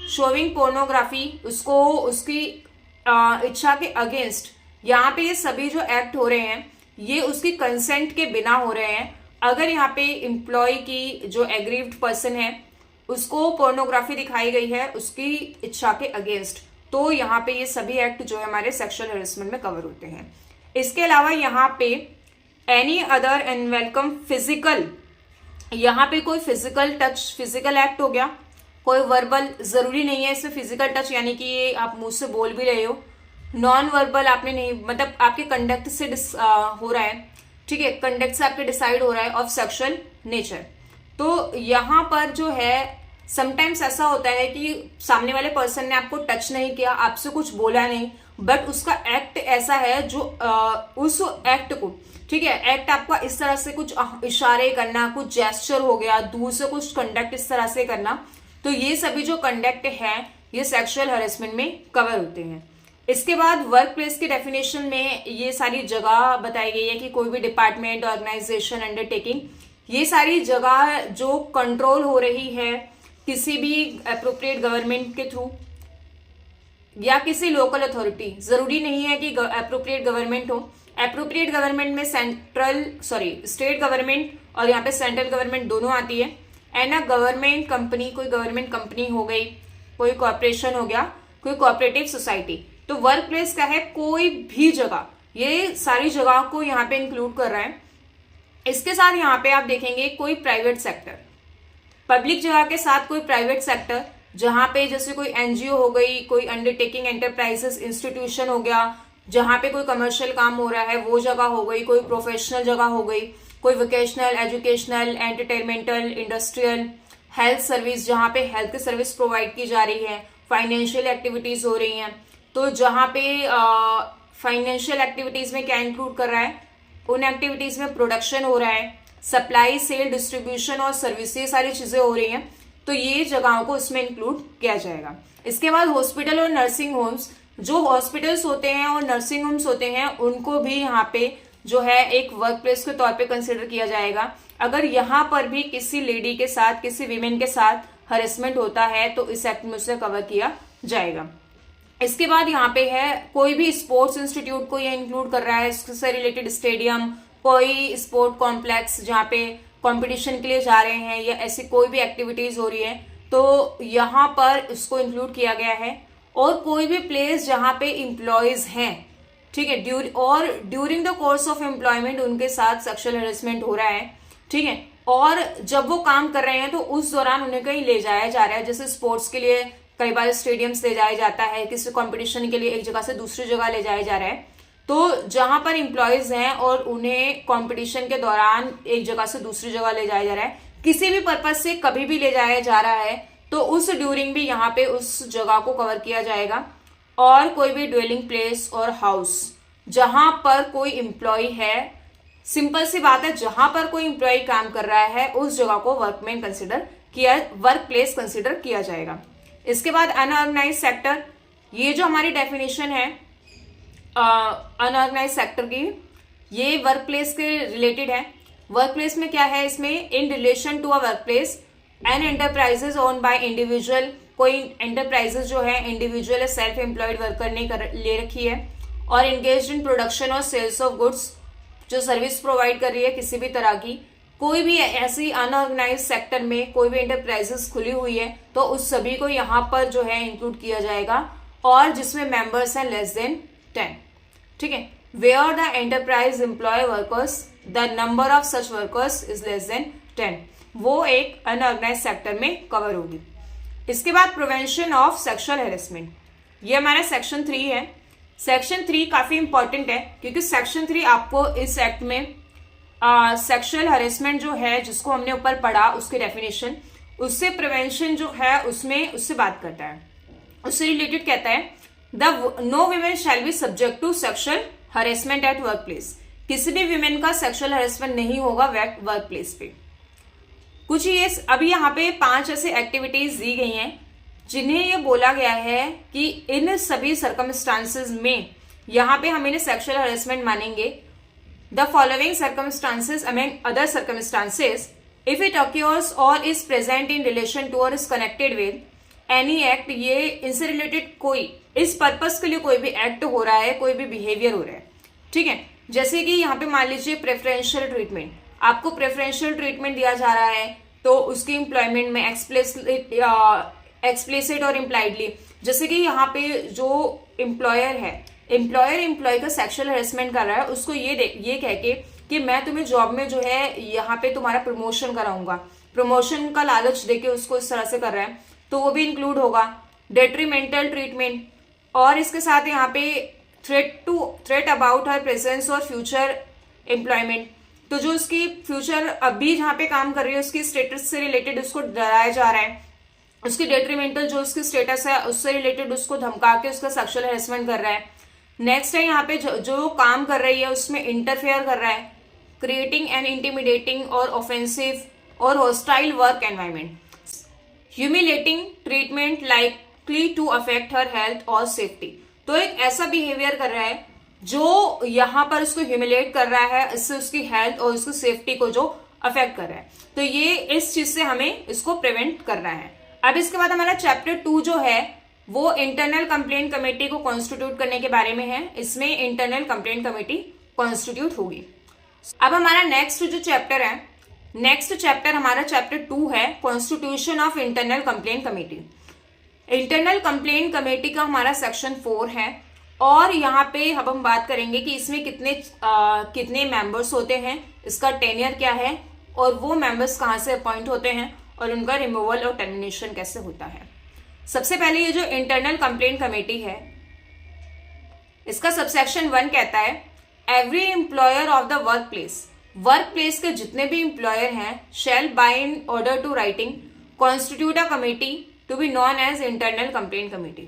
शोविंग पोर्नोग्राफी, उसको उसकी इच्छा के अगेंस्ट, यहाँ पे ये सभी जो एक्ट हो रहे हैं ये उसकी कंसेंट के बिना हो रहे हैं। अगर यहाँ पे एम्प्लॉय की जो एग्रीव्ड पर्सन है उसको पोर्नोग्राफी दिखाई गई है उसकी इच्छा के अगेंस्ट, तो यहाँ पे ये सभी एक्ट जो है हमारे सेक्सुअल हैरेसमेंट में कवर होते हैं। इसके अलावा यहाँ पे एनी अदर अनवेलकम फिजिकल, यहाँ पे कोई फिजिकल टच, फिजिकल एक्ट हो गया, कोई वर्बल, जरूरी नहीं है इसमें फिजिकल टच यानी कि ये आप मुंह से बोल भी रहे हो, नॉन वर्बल आपने नहीं, मतलब आपके कंडक्ट से हो रहा है, ठीक है, कंडक्ट से आपके डिसाइड हो रहा है ऑफ सेक्सुअल नेचर। तो यहाँ पर जो है समटाइम्स ऐसा होता है कि सामने वाले पर्सन ने आपको टच नहीं किया, आपसे कुछ बोला नहीं, बट उसका एक्ट ऐसा है जो उस एक्ट को, ठीक है, एक्ट आपका इस तरह से कुछ इशारे करना, कुछ जेस्चर हो गया, दूर से कुछ कंडक्ट इस तरह से करना, तो ये सभी जो कंडक्ट है ये सेक्सुअल हैरेसमेंट में कवर होते हैं। इसके बाद वर्क प्लेस की डेफिनेशन में ये सारी जगह बताई गई है कि कोई भी डिपार्टमेंट, ऑर्गेनाइजेशन, अंडरटेकिंग, ये सारी जगह जो कंट्रोल हो रही है किसी भी एप्रोप्रिएट गवर्नमेंट के थ्रू या किसी लोकल अथॉरिटी, जरूरी नहीं है कि एप्रोप्रिएट गवर्नमेंट हो, एप्रोप्रिएट गवर्नमेंट में स्टेट गवर्नमेंट और यहाँ पे सेंट्रल गवर्नमेंट दोनों आती है, एंड अ गवर्नमेंट कंपनी, कोई गवर्नमेंट कंपनी हो गई, कोई कॉर्पोरेशन हो गया, कोई कोऑपरेटिव सोसाइटी। तो वर्क प्लेस का है कोई भी जगह, ये सारी जगह को यहाँ पे इंक्लूड कर रहा है। इसके साथ यहाँ पे आप देखेंगे कोई प्राइवेट सेक्टर, पब्लिक जगह के साथ कोई प्राइवेट सेक्टर, जहां पे जैसे कोई एनजीओ हो गई, कोई अंडरटेकिंग एंटरप्राइजेस इंस्टीट्यूशन हो गया, जहां पे कोई कमर्शियल काम हो रहा है वो जगह हो गई, कोई प्रोफेशनल जगह हो गई, कोई vocational, educational, entertainmental, industrial, health service, जहां पे हेल्थ की सर्विस प्रोवाइड की जा रही है, फाइनेंशियल एक्टिविटीज हो रही हैं। तो जहां पे फाइनेंशियल एक्टिविटीज में क्या इंक्लूड कर रहा है, उन एक्टिविटीज में प्रोडक्शन हो रहा है, सप्लाई, सेल, डिस्ट्रीब्यूशन और सर्विस, ये सारी चीजें हो रही हैं, तो ये जगहों को इसमें इंक्लूड किया जाएगा। इसके बाद हॉस्पिटल और नर्सिंग होम्स, जो हॉस्पिटल्स होते हैं और नर्सिंग होम्स होते हैं उनको भी यहाँ पे जो है एक वर्क प्लेस के तौर पे कंसिडर किया जाएगा। अगर यहाँ पर भी किसी लेडी के साथ, किसी वीमेन के साथ हरेसमेंट होता है तो इस एक्ट में उसे कवर किया जाएगा। इसके बाद यहाँ पे है कोई भी स्पोर्ट्स इंस्टीट्यूट को ये इंक्लूड कर रहा है, इससे रिलेटेड स्टेडियम, कोई स्पोर्ट कॉम्प्लेक्स जहाँ पे कंपटीशन के लिए जा रहे हैं या ऐसी कोई भी एक्टिविटीज हो रही है तो यहाँ पर इसको इंक्लूड किया गया है। और कोई भी प्लेस जहाँ पे एम्प्लॉयज हैं, ठीक है, during the course of employment उनके साथ सेक्सुअल हैरेसमेंट हो रहा है, ठीक है, और जब वो काम कर रहे हैं तो उस दौरान उन्हें कहीं ले जाया जा रहा है, जैसे स्पोर्ट्स के लिए कई बार स्टेडियम्स ले जाया जाता है, किसी कंपटीशन के लिए एक जगह से दूसरी जगह ले जाया जा रहा है, तो जहां पर एम्प्लॉयज हैं और उन्हें कंपटीशन के दौरान एक जगह से दूसरी जगह ले जाया जा रहा है, किसी भी पर्पज से कभी भी ले जाया जा रहा है, तो उस ड्यूरिंग भी यहाँ पे उस जगह को कवर किया जाएगा। और कोई भी ड्वेलिंग प्लेस और हाउस जहां पर कोई एम्प्लॉय है, सिंपल सी बात है, जहां पर कोई एम्प्लॉय काम कर रहा है उस जगह को वर्क प्लेस कंसिडर किया जाएगा। इसके बाद अनऑर्गेनाइज सेक्टर, ये जो हमारी डेफिनेशन है अनऑर्गेनाइज सेक्टर की, ये वर्क प्लेस के रिलेटेड है। वर्क प्लेस में क्या है, इसमें in relation to a workplace and enterprises own by individual, कोई एंटरप्राइजेज जो है इंडिविजुअल या सेल्फ एम्प्लॉयड वर्कर ने ले रखी है, और एंगेज इन प्रोडक्शन और सेल्स ऑफ गुड्स, जो सर्विस प्रोवाइड कर रही है किसी भी तरह की, कोई भी ऐसी अनऑर्गेनाइज सेक्टर में कोई भी एंटरप्राइजेस खुली हुई है तो उस सभी को यहाँ पर जो है इंक्लूड किया जाएगा, और जिसमें मेंबर्स हैं लेस देन 10, ठीक है, where the enterprise employ workers the number of such workers is less than 10, वो एक अनऑर्गेनाइज सेक्टर में कवर होगी। इसके बाद प्रिवेंशन ऑफ सेक्सुअल हैरेसमेंट, ये हमारा सेक्शन 3 है। सेक्शन 3 काफी इंपॉर्टेंट है क्योंकि सेक्शन 3 आपको इस एक्ट में सेक्सुअल हैरेसमेंट जो है जिसको हमने ऊपर पढ़ा उसके डेफिनेशन, उससे प्रिवेंशन जो है उससे बात करता है, उससे रिलेटेड कहता है no women shall be subject to sexual harassment at work place, किसी भी वीमेन का सेक्सुअल हैरेसमेंट नहीं होगा वर्क प्लेस पे। कुछ ये अभी यहाँ पे 5 ऐसे एक्टिविटीज दी गई हैं जिन्हें ये बोला गया है कि इन सभी सर्कमस्टांसेस में यहाँ पे हम इन्हें सेक्सुअल हैरेसमेंट मानेंगे। The following circumstances among other circumstances, if it occurs or is present in relation to or is connected with any act, ये इनसे रिलेटेड कोई इस पर्पस के लिए कोई भी एक्ट हो रहा है, कोई भी बिहेवियर हो रहा है, ठीक है। जैसे कि यहाँ पे मान लीजिए प्रेफरेंशियल ट्रीटमेंट, आपको प्रेफरेंशियल ट्रीटमेंट दिया जा रहा है तो उसकी एम्प्लॉयमेंट में एक्सप्लिसिट और इम्प्लाइडली, जैसे कि यहाँ पे जो एम्प्लॉयर है, एम्प्लॉयर एम्प्लॉय का सेक्सुअल हेरेसमेंट कर रहा है, उसको ये कह के कि मैं तुम्हें जॉब में जो है यहाँ पे तुम्हारा प्रमोशन कराऊंगा, प्रमोशन का लालच देके उसको इस तरह से कर रहा है, तो वो भी इंक्लूड होगा। डेट्रीमेंटल ट्रीटमेंट, और इसके साथ यहाँ पे थ्रेट अबाउट हर प्रेजेंस और फ्यूचर एम्प्लॉयमेंट, तो जो उसकी फ्यूचर अभी जहाँ पे काम कर रही है उसकी स्टेटस से रिलेटेड उसको डराया जा रहा है, उसकी डेट्रीमेंटल जो उसकी स्टेटस है उससे रिलेटेड उसको धमका के उसका सेक्सुअल हेरेसमेंट कर रहा है। नेक्स्ट है यहाँ पे जो काम कर रही है उसमें इंटरफेयर कर रहा है, क्रिएटिंग एंड इंटिमिडेटिंग और ऑफेंसिव और hostile work environment, humiliating treatment likely to affect her health और सेफ्टी, तो एक ऐसा बिहेवियर कर रहा है जो यहाँ पर उसको ह्यूमिलेट कर रहा है, इससे उसकी हेल्थ और उसकी सेफ्टी को जो अफेक्ट कर रहा है, तो ये इस चीज से हमें इसको प्रिवेंट करना है। अब इसके बाद हमारा चैप्टर 2 जो है वो इंटरनल कंप्लेंट कमेटी को कॉन्स्टिट्यूट करने के बारे में है, इसमें इंटरनल कंप्लेंट कमेटी कॉन्स्टिट्यूट होगी। अब हमारा नेक्स्ट जो चैप्टर है, नेक्स्ट चैप्टर हमारा चैप्टर 2 है, constitution of internal complaint committee. Internal complaint committee का हमारा सेक्शन 4 है, और यहाँ पे अब हम बात करेंगे कि इसमें कितने मेंबर्स होते हैं, इसका टेन्योर क्या है, और वो मेंबर्स कहाँ से अपॉइंट होते हैं, और उनका रिमूवल और टर्मिनेशन कैसे होता है। सबसे पहले ये जो इंटरनल कंप्लेंट कमेटी है, इसका सबसेक्शन 1 कहता है every employer of the work place के जितने भी एम्प्लॉयर हैं shall by in order to writing constitute a committee to be known as internal complaint committee.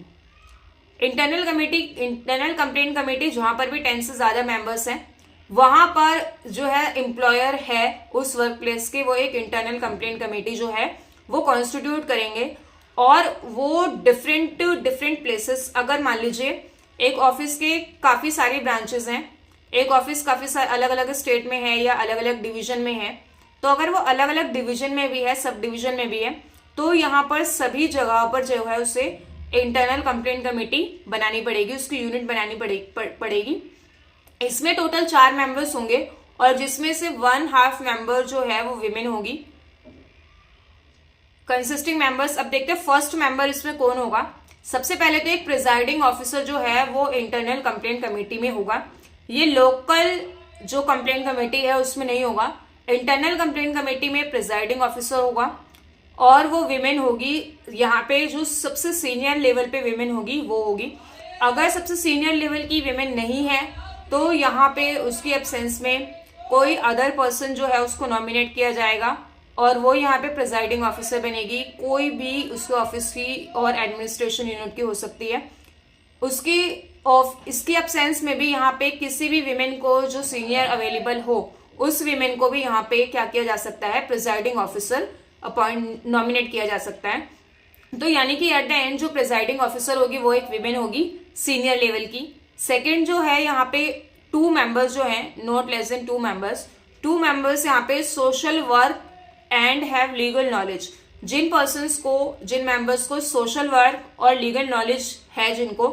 Internal complaint committee जहां पर भी 10 से ज्यादा मेंबर्स हैं, वहां पर जो है एम्प्लॉयर है उस वर्क प्लेस के, वो एक इंटरनल कंप्लेंट कमेटी जो है वो कॉन्स्टिट्यूट करेंगे, और वो डिफरेंट प्लेसेस, अगर मान लीजिए एक ऑफिस के काफी सारी ब्रांचेस हैं, एक ऑफिस काफी सारे अलग अलग स्टेट में है या अलग अलग डिवीजन में है, तो अगर वो अलग अलग डिवीजन में भी है, सब डिवीजन में भी है, तो यहाँ पर सभी जगहों पर जो है उसे इंटरनल कंप्लेंट कमेटी बनानी पड़ेगी, उसकी यूनिट बनानी पड़ेगी। इसमें टोटल 4 मेंबर्स होंगे, और जिसमें से 1/2 मेंबर जो है वो विमेन होगी। कंसिस्टिंग मेंबर्स, अब देखते हैं फर्स्ट मेंबर इसमें कौन होगा। सबसे पहले तो एक प्रिजाइडिंग ऑफिसर जो है वो इंटरनल कंप्लेंट कमेटी में होगा, ये लोकल जो कंप्लेंट कमेटी है उसमें नहीं होगा। इंटरनल कंप्लेंट कमेटी में प्रिजाइडिंग ऑफिसर होगा, और वो विमेन होगी, यहाँ पे जो सबसे सीनियर लेवल पे विमेन होगी वो होगी। अगर सबसे सीनियर लेवल की विमेन नहीं है तो यहाँ पे उसकी एब्सेंस में कोई अदर पर्सन जो है उसको नॉमिनेट किया जाएगा, और वो यहाँ पे प्रिजाइडिंग ऑफिसर बनेगी। कोई भी उसके ऑफिस की और एडमिनिस्ट्रेशन यूनिट की हो सकती है। इसकी एब्सेंस में भी यहाँ पे किसी भी विमेन को जो सीनियर अवेलेबल हो, उस विमेन को भी यहाँ पे क्या किया जा सकता है, प्रिजाइडिंग ऑफिसर नॉमिनेट किया जा सकता है। तो यानी कि एट द एंड जो प्रिजाइडिंग ऑफिसर होगी वो एक विमेन होगी सीनियर लेवल की। सेकंड जो है यहाँ पे 2 मेंबर्स जो हैं, not less than 2 members, 2 members यहाँ पे social work and have legal knowledge. जिन मेंबर्स को सोशल वर्क और लीगल नॉलेज है जिनको,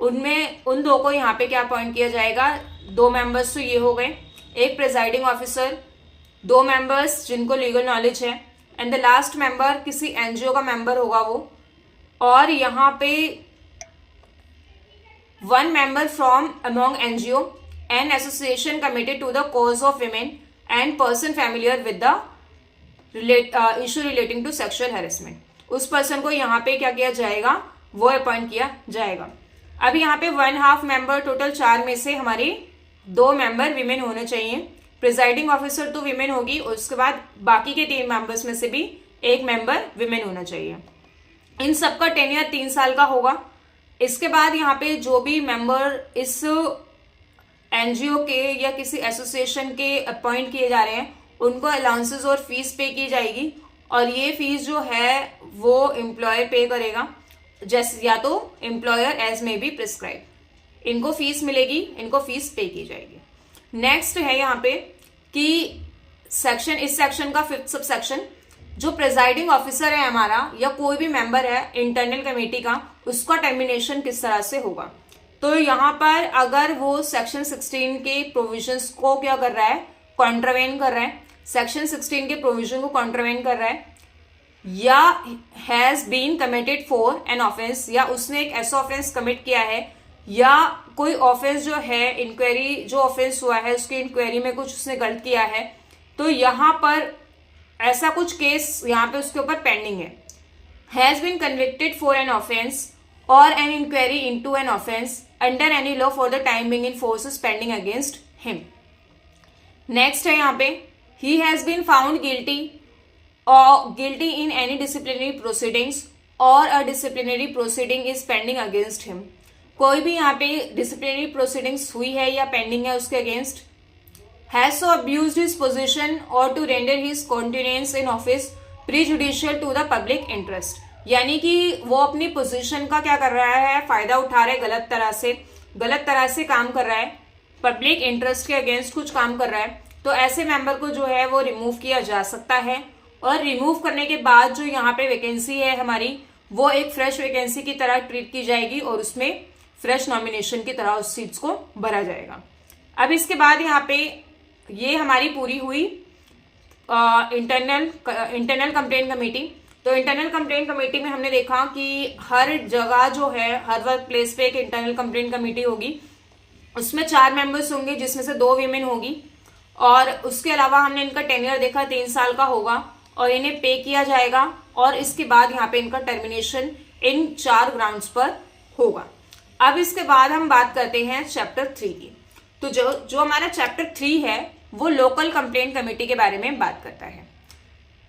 उन 2 को यहाँ पे क्या अपॉइंट किया जाएगा। 2 मेंबर्स तो ये हो गए, एक प्रिजाइडिंग ऑफिसर, 2 मेंबर्स जिनको लीगल नॉलेज है, एंड द लास्ट मेंबर किसी एनजीओ का मेंबर होगा वो, और यहाँ पे 1 member from among NGO and association committed to the cause of women and person familiar with the issue relating to sexual harassment, उस पर्सन को यहाँ पे क्या किया जाएगा, वो अपॉइंट किया जाएगा। अब यहाँ पे 1/2 मेंबर, टोटल 4 में से हमारी 2 मेंबर विमेन होने चाहिए। प्रिजाइडिंग ऑफिसर तो विमेन होगी, उसके बाद बाकी के 3 मेंबर्स में से भी 1 मेंबर विमेन होना चाहिए। इन सबका टेन्योर 3 साल का होगा। इसके बाद यहाँ पे जो भी मेंबर इस एनजीओ के या किसी एसोसिएशन के अपॉइंट किए जा रहे हैं, उनको अलाउंसेस और फीस पे की जाएगी, और ये फीस जो है वो एम्प्लॉयर पे करेगा, जैसे या तो एम्प्लॉयर एज में बी प्रिस्क्राइब, इनको फीस मिलेगी, इनको फीस पे की जाएगी। नेक्स्ट है यहाँ पे कि इस सेक्शन का 5th सबसेक्शन, जो प्रिजाइडिंग ऑफिसर है हमारा या कोई भी मेंबर है इंटरनल कमेटी का, उसका टर्मिनेशन किस तरह से होगा। तो यहाँ पर अगर वो सेक्शन 16 के प्रोविजंस को क्या कर रहा है, कॉन्ट्रावेन कर रहा है, सेक्शन 16 के प्रोविजन को कॉन्ट्रावेन कर रहा है, या has been committed for an offence, या उसने एक ऐसा ऑफेंस कमिट किया है, या कोई ऑफेंस जो है इंक्वायरी जो ऑफेंस हुआ है उसकी इंक्वायरी में कुछ उसने गलत किया है, तो यहाँ पर ऐसा कुछ केस यहाँ पे उसके ऊपर पेंडिंग है। Has been convicted for an offence और an inquiry into an offence under any law for the time being in force is pending against him. Next है यहाँ पे ही हैज बीन फाउंड गिल्टी और guilty in any disciplinary proceedings और a disciplinary proceeding is pending against him. कोई भी यहाँ पे डिसिप्लिनरी प्रोसीडिंग्स हुई है या पेंडिंग है उसके against. Has so abused his position और to render his continuance in office prejudicial to the public interest, यानी कि वो अपनी पोजीशन का क्या कर रहा है, फायदा उठा रहा है, गलत तरह से काम कर रहा है, पब्लिक इंटरेस्ट के अगेंस्ट कुछ काम कर रहा है, तो ऐसे मेंबर को जो है वो रिमूव किया जा सकता है। और रिमूव करने के बाद जो यहाँ पे वैकेंसी है हमारी, वो एक फ्रेश वैकेंसी की तरह ट्रीट की जाएगी और उसमें फ्रेश नॉमिनेशन की तरह उस सीट्स को भरा जाएगा। अब इसके बाद यहाँ पे ये हमारी पूरी हुई इंटरनल कंप्लेंट कमेटी। तो इंटरनल कंप्लेंट कमेटी में हमने देखा कि हर जगह जो है, हर वर्क प्लेस पे एक इंटरनल कंप्लेंट कमेटी होगी, उसमें 4 मेंबर्स होंगे जिसमें से 2 वीमेन होगी, और उसके अलावा हमने इनका टेन्योर देखा 3 साल का होगा और इन्हें पे किया जाएगा, और इसके बाद यहाँ पे इनका टर्मिनेशन इन 4 ग्राउंड्स पर होगा। अब इसके बाद हम बात करते हैं चैप्टर 3 की। तो जो हमारा चैप्टर 3 है वो लोकल कंप्लेंट कमेटी के बारे में बात करता है।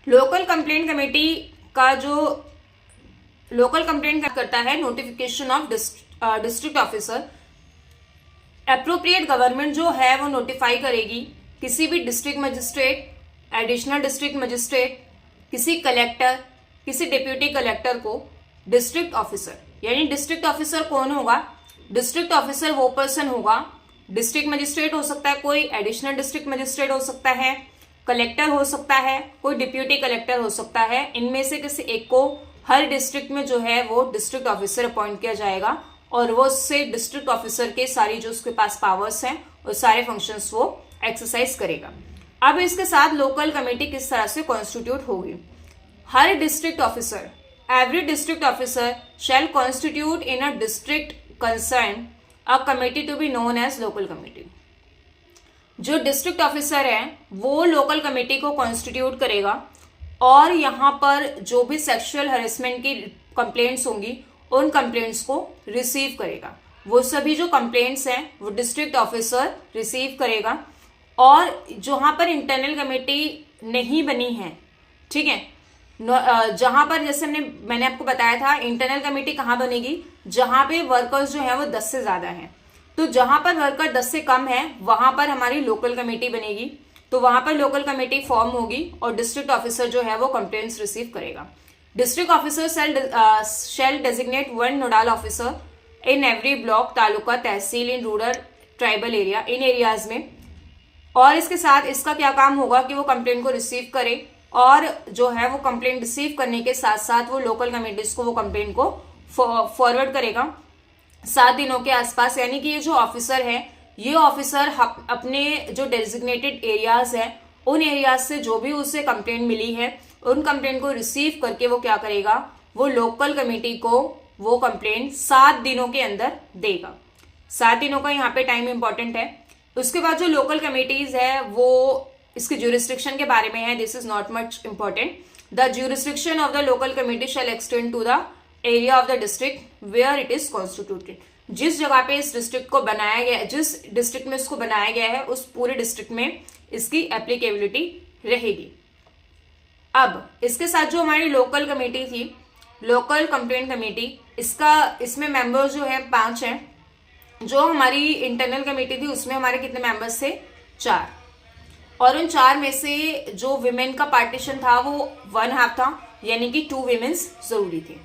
लोकल कंप्लेंट कमेटी का जो लोकल कंप्लेंट करता है, notification of district officer, appropriate government जो है वो नोटिफाई करेगी किसी भी district magistrate, additional district magistrate, किसी कलेक्टर, किसी डिप्यूटी कलेक्टर को डिस्ट्रिक्ट ऑफिसर, यानी डिस्ट्रिक्ट ऑफिसर कौन होगा, डिस्ट्रिक्ट ऑफिसर वो पर्सन होगा, डिस्ट्रिक्ट मजिस्ट्रेट हो सकता है कोई, एडिशनल डिस्ट्रिक्ट मजिस्ट्रेट हो सकता है, कलेक्टर हो सकता है, कोई डिप्यूटी कलेक्टर हो सकता है, इनमें से किसी एक को हर डिस्ट्रिक्ट में जो है वो डिस्ट्रिक्ट ऑफिसर अपॉइंट किया जाएगा और वो उससे डिस्ट्रिक्ट ऑफिसर के सारी जो उसके पास पावर्स हैं और सारे फंक्शंस वो एक्सरसाइज करेगा। अब इसके साथ लोकल कमेटी किस तरह से कॉन्स्टिट्यूट होगी। हर district officer, every district officer shall constitute in a district concern a committee to be known as local committee. जो डिस्ट्रिक्ट ऑफिसर है वो लोकल कमेटी को कॉन्स्टिट्यूट करेगा और यहाँ पर जो भी सेक्सुअल हरेसमेंट की कंप्लेंट्स होंगी उन कंप्लेंट्स को रिसीव करेगा। वो सभी जो कंप्लेंट्स हैं वो डिस्ट्रिक्ट ऑफिसर रिसीव करेगा। और जहां पर इंटरनल कमेटी नहीं बनी है, ठीक है, जहां पर जैसे मैंने आपको बताया था इंटरनल कमेटी कहाँ बनेगी, जहां पे वर्कर्स जो है वो 10 से ज्यादा हैं। तो जहां पर वर्कर 10 से कम है वहां पर हमारी लोकल कमेटी बनेगी। तो वहां पर लोकल कमेटी फॉर्म होगी और डिस्ट्रिक्ट ऑफिसर जो है वो कंप्लेंट्स रिसीव करेगा। District officer shell designate 1 nodal officer in every block, taluka, tehsil, in rural tribal area, in areas में। और इसके साथ इसका क्या काम होगा कि वो कंप्लेंट को रिसीव करे और जो है वो कंप्लेंट रिसीव करने के साथ साथ वो लोकल कमेटीज को वो कंप्लेंट को फॉरवर्ड करेगा 7 दिनों के आसपास। यानी कि ये जो ऑफिसर है ये ऑफिसर अपने जो डेजिग्नेटेड एरियाज है उन एरियाज से जो भी उसे कंप्लेंट मिली है उन कंप्लेंट को रिसीव करके वो क्या करेगा, वो लोकल कमेटी को वो कंप्लेंट 7 दिनों के अंदर देगा। 7 दिनों का यहाँ पे टाइम इंपॉर्टेंट है। उसके बाद जो लोकल कमेटीज है वो इसके ज्यूरिस्डिक्शन के बारे में है। This is not much important. The jurisdiction of the local committee shall extend to the area of the district where it is constituted. जिस जगह पे इस डिस्ट्रिक्ट को बनाया गया, जिस डिस्ट्रिक्ट में इसको बनाया गया है उस पूरे डिस्ट्रिक्ट में इसकी एप्लीकेबिलिटी रहेगी। अब इसके साथ जो हमारी लोकल कमेटी थी, लोकल कंप्लेंट कमेटी, इसमें मेंबर्स जो है 5 हैं। जो हमारी इंटरनल कमेटी थी उसमें हमारे कितने मेंबर्स थे, 4। और उन 4 में से जो विमेन का पार्टीशन था वो 1/2 था, यानी कि 2 विमेन्स जरूरी थी।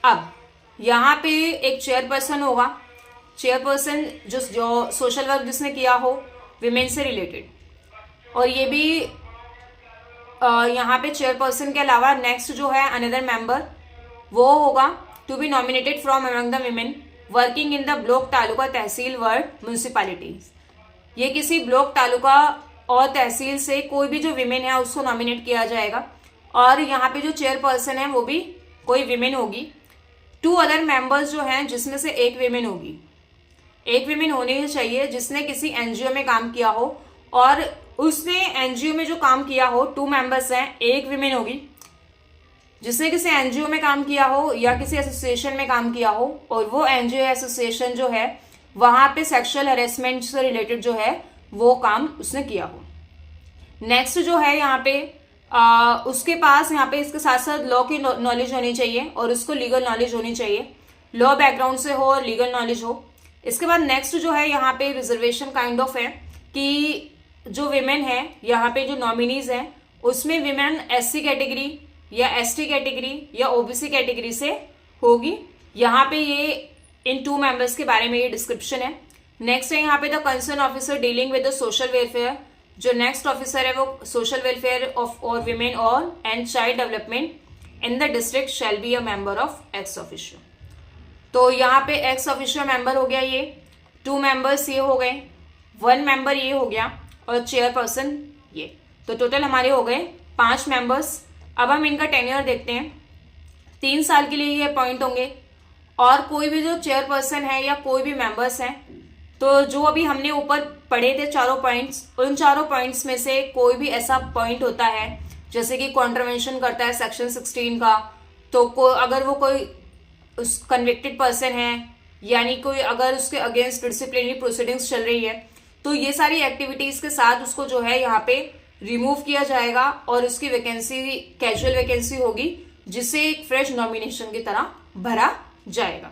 अब यहाँ पे एक चेयरपर्सन होगा। चेयरपर्सन जो सोशल वर्क जिसने किया हो विमेन से रिलेटेड, और ये भी यहाँ पे चेयरपर्सन के अलावा नेक्स्ट जो है अनदर मेंबर, वो होगा to be nominated from among the women working in the block, taluka, tehsil, ward, municipalities. ये किसी ब्लॉक, तालुका और तहसील से कोई भी जो विमेन है उसको नॉमिनेट किया जाएगा, और यहाँ पे जो चेयरपर्सन है वो भी कोई विमेन होगी। 2 अदर मेंबर्स जो हैं जिसमें से एक विमेन होगी, एक विमेन होनी ही चाहिए जिसने किसी एनजीओ में काम किया हो, और उसने एनजीओ में जो काम किया हो, 2 मेंबर्स हैं, एक विमेन होगी जिसने किसी एनजीओ में काम किया हो या किसी एसोसिएशन में काम किया हो, और वो एनजीओ एसोसिएशन जो है वहां पे सेक्सुअल हरेसमेंट से रिलेटेड जो है वो काम उसने किया हो। नेक्स्ट जो है यहाँ पे उसके पास यहाँ पे इसके साथ साथ लॉ की नॉलेज होनी चाहिए और उसको लीगल नॉलेज होनी चाहिए, लॉ बैकग्राउंड से हो और लीगल नॉलेज हो। इसके बाद नेक्स्ट जो है यहाँ पे रिजर्वेशन काइंड ऑफ है कि जो विमेन है यहाँ पे जो नॉमिनीज हैं उसमें विमेन एससी कैटेगरी या एसटी कैटेगरी या ओबीसी कैटेगरी से होगी। यहाँ पे ये इन 2 मेंबर्स के बारे में ये डिस्क्रिप्शन है। नेक्स्ट है यहाँ पे the concern officer dealing with the social welfare, जो नेक्स्ट ऑफिसर है वो सोशल वेलफेयर ऑफ और विमेन और and child development in the district shall be a member of ex officio. तो यहाँ पे एक्स ऑफिशियो मेंबर हो गया ये, 2 मेंबर्स ये हो गए, 1 मेंबर ये हो गया और चेयरपर्सन ये, तो टोटल हमारे हो गए 5 मेंबर्स। अब हम इनका टेन्योर देखते हैं। 3 साल के लिए ये अपॉइंट होंगे, और कोई भी जो चेयरपर्सन है या कोई भी मेंबर्स हैं, तो जो अभी हमने ऊपर पढ़े थे 4 पॉइंट्स, उन 4 पॉइंट्स में से कोई भी ऐसा पॉइंट होता है जैसे कि कॉन्ट्रवेंशन करता है सेक्शन 16 का, तो अगर वो कोई उस कन्विक्टेड पर्सन है, यानी कोई अगर उसके अगेंस्ट डिसिप्लिनरी प्रोसीडिंग्स चल रही है, तो ये सारी एक्टिविटीज के साथ उसको जो है यहाँ पे रिमूव किया जाएगा और उसकी वैकेंसी कैजुअल वैकेंसी होगी जिसे एक फ्रेश नॉमिनेशन की तरह भरा जाएगा।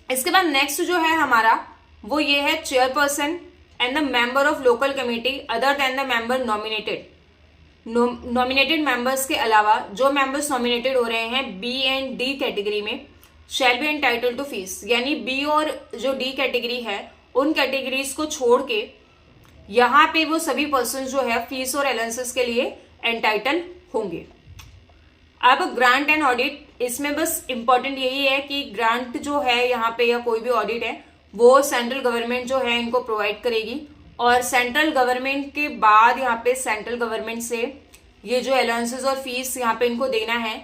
इसके बाद नेक्स्ट जो है हमारा वो ये है chairperson and the member of local committee other than the member nominated. Nominated members के अलावा जो मेंबर्स नॉमिनेटेड हो रहे हैं बी एंड डी कैटेगरी में shall be entitled to fees, यानी बी और जो डी कैटेगरी है उन कैटेगरीज को छोड़ के यहाँ पे वो सभी पर्सन जो है फीस और अलाउंसेस के लिए एंटाइटल होंगे। अब ग्रांट एंड ऑडिट, इसमें बस इंपॉर्टेंट यही है कि ग्रांट जो है यहाँ पे या कोई भी ऑडिट है वो सेंट्रल गवर्नमेंट जो है इनको प्रोवाइड करेगी, और सेंट्रल गवर्नमेंट के बाद यहाँ पे सेंट्रल गवर्नमेंट से ये जो अलाउंसेस और फीस यहाँ पे इनको देना है,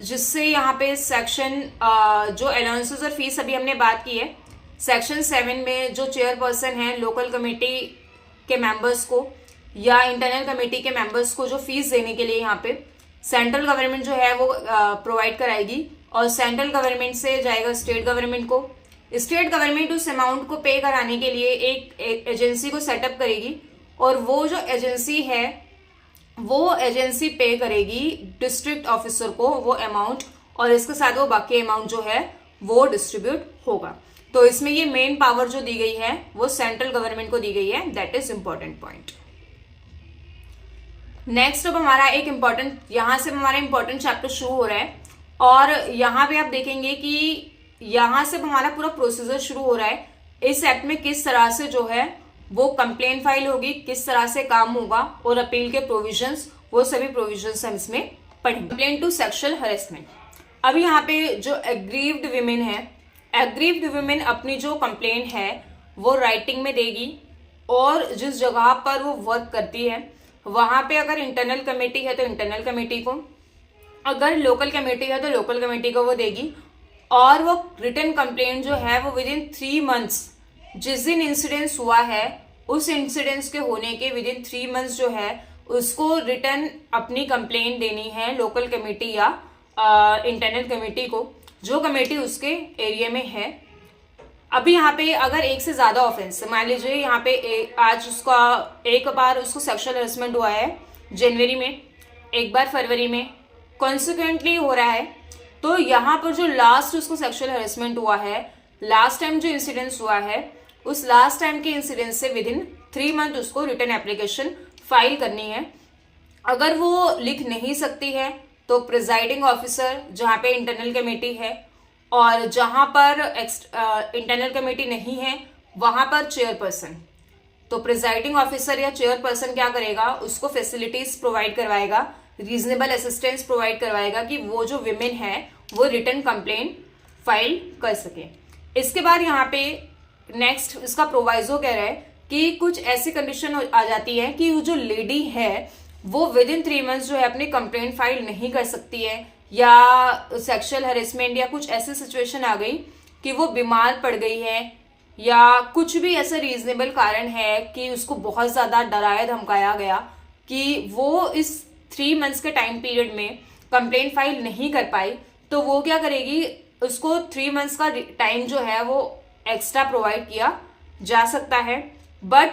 जिससे यहाँ पे सेक्शन जो अलाउंसेस और फीस अभी हमने बात की है सेक्शन 7 में जो चेयरपर्सन है लोकल कमेटी के मेंबर्स को या इंटरनल कमेटी के मेंबर्स को जो फीस देने के लिए यहाँ पे सेंट्रल गवर्नमेंट जो है वो प्रोवाइड कराएगी, और सेंट्रल गवर्नमेंट से जाएगा स्टेट गवर्नमेंट को। स्टेट गवर्नमेंट उस अमाउंट को पे कराने के लिए एक एजेंसी को सेटअप करेगी, और वो जो एजेंसी है वो एजेंसी पे करेगी डिस्ट्रिक्ट ऑफिसर को वो अमाउंट, और इसके साथ वो बाकी अमाउंट जो है वो डिस्ट्रीब्यूट होगा। तो इसमें ये मेन पावर जो दी गई है वो सेंट्रल गवर्नमेंट को दी गई है, that is important point. Next अब हमारा एक इंपॉर्टेंट, यहां से हमारा इंपॉर्टेंट चैप्टर शुरू हो रहा है, और यहाँ पे आप देखेंगे कि यहाँ से हमारा पूरा प्रोसीजर शुरू हो रहा है। इस एक्ट में किस तरह से जो है वो कंप्लेन फाइल होगी, किस तरह से काम होगा, और अपील के प्रोविजंस, वो सभी प्रोविजंस हम इसमें पढ़ेंगे। Complain to sexual harassment. अब यहाँ पे जो एग्रीव्ड विमेन है, एग्रीव्ड विमेन अपनी जो कंप्लेन है वो राइटिंग में देगी, और जिस जगह पर वो वर्क करती है वहां पे अगर इंटरनल कमेटी है तो इंटरनल कमेटी को, अगर लोकल कमेटी है तो लोकल कमेटी को वो देगी, और वो रिटन कंप्लेंट जो है वो विद इन 3 मंथ्स, जिस दिन इंसिडेंस हुआ है उस इंसिडेंस के होने के विद इन 3 मंथ्स जो है उसको रिटन अपनी कंप्लेंट देनी है लोकल कमेटी या इंटरनल कमेटी को, जो कमेटी उसके एरिया में है। अभी यहाँ पे अगर एक से ज्यादा ऑफेंस, मान लीजिए यहाँ पे आज उसका एक बार उसको सेक्सुअल हरेसमेंट हुआ है जनवरी में, एक बार फरवरी में, कॉन्सिक्वेंटली हो रहा है, तो यहाँ पर जो लास्ट उसको सेक्सुअल हरेसमेंट हुआ है, लास्ट टाइम जो इंसिडेंस हुआ है, उस लास्ट टाइम के इंसिडेंस से विद इन 3 मंथ उसको रिटर्न एप्लीकेशन फाइल करनी है। अगर वो लिख नहीं सकती है तो प्रिजाइडिंग ऑफिसर, जहाँ पे इंटरनल कमेटी है, और जहां पर इंटरनल कमेटी नहीं है वहां पर चेयरपर्सन, तो प्रिजाइडिंग ऑफिसर या चेयरपर्सन क्या करेगा, उसको फैसिलिटीज प्रोवाइड करवाएगा, रीजनेबल असिस्टेंस प्रोवाइड करवाएगा कि वो जो विमेन है वो रिटर्न कंप्लेंट फाइल कर सके। इसके बाद यहाँ पे नेक्स्ट इसका प्रोवाइजो कह रहा है कि कुछ ऐसी कंडीशन आ जाती है कि जो लेडी है वो विद इन 3 मंथ्स जो है अपनी कंप्लेंट फाइल नहीं कर सकती है, या सेक्सुअल हरेसमेंट या कुछ ऐसी सिचुएशन आ गई कि वो बीमार पड़ गई है, या कुछ भी ऐसा रीजनेबल कारण है कि उसको बहुत ज्यादा डराया धमकाया गया कि वो इस 3 मंथ्स के टाइम पीरियड में कंप्लेंट फाइल नहीं कर पाई, तो वो क्या करेगी, उसको 3 मंथ्स का टाइम जो है वो एक्स्ट्रा प्रोवाइड किया जा सकता है, बट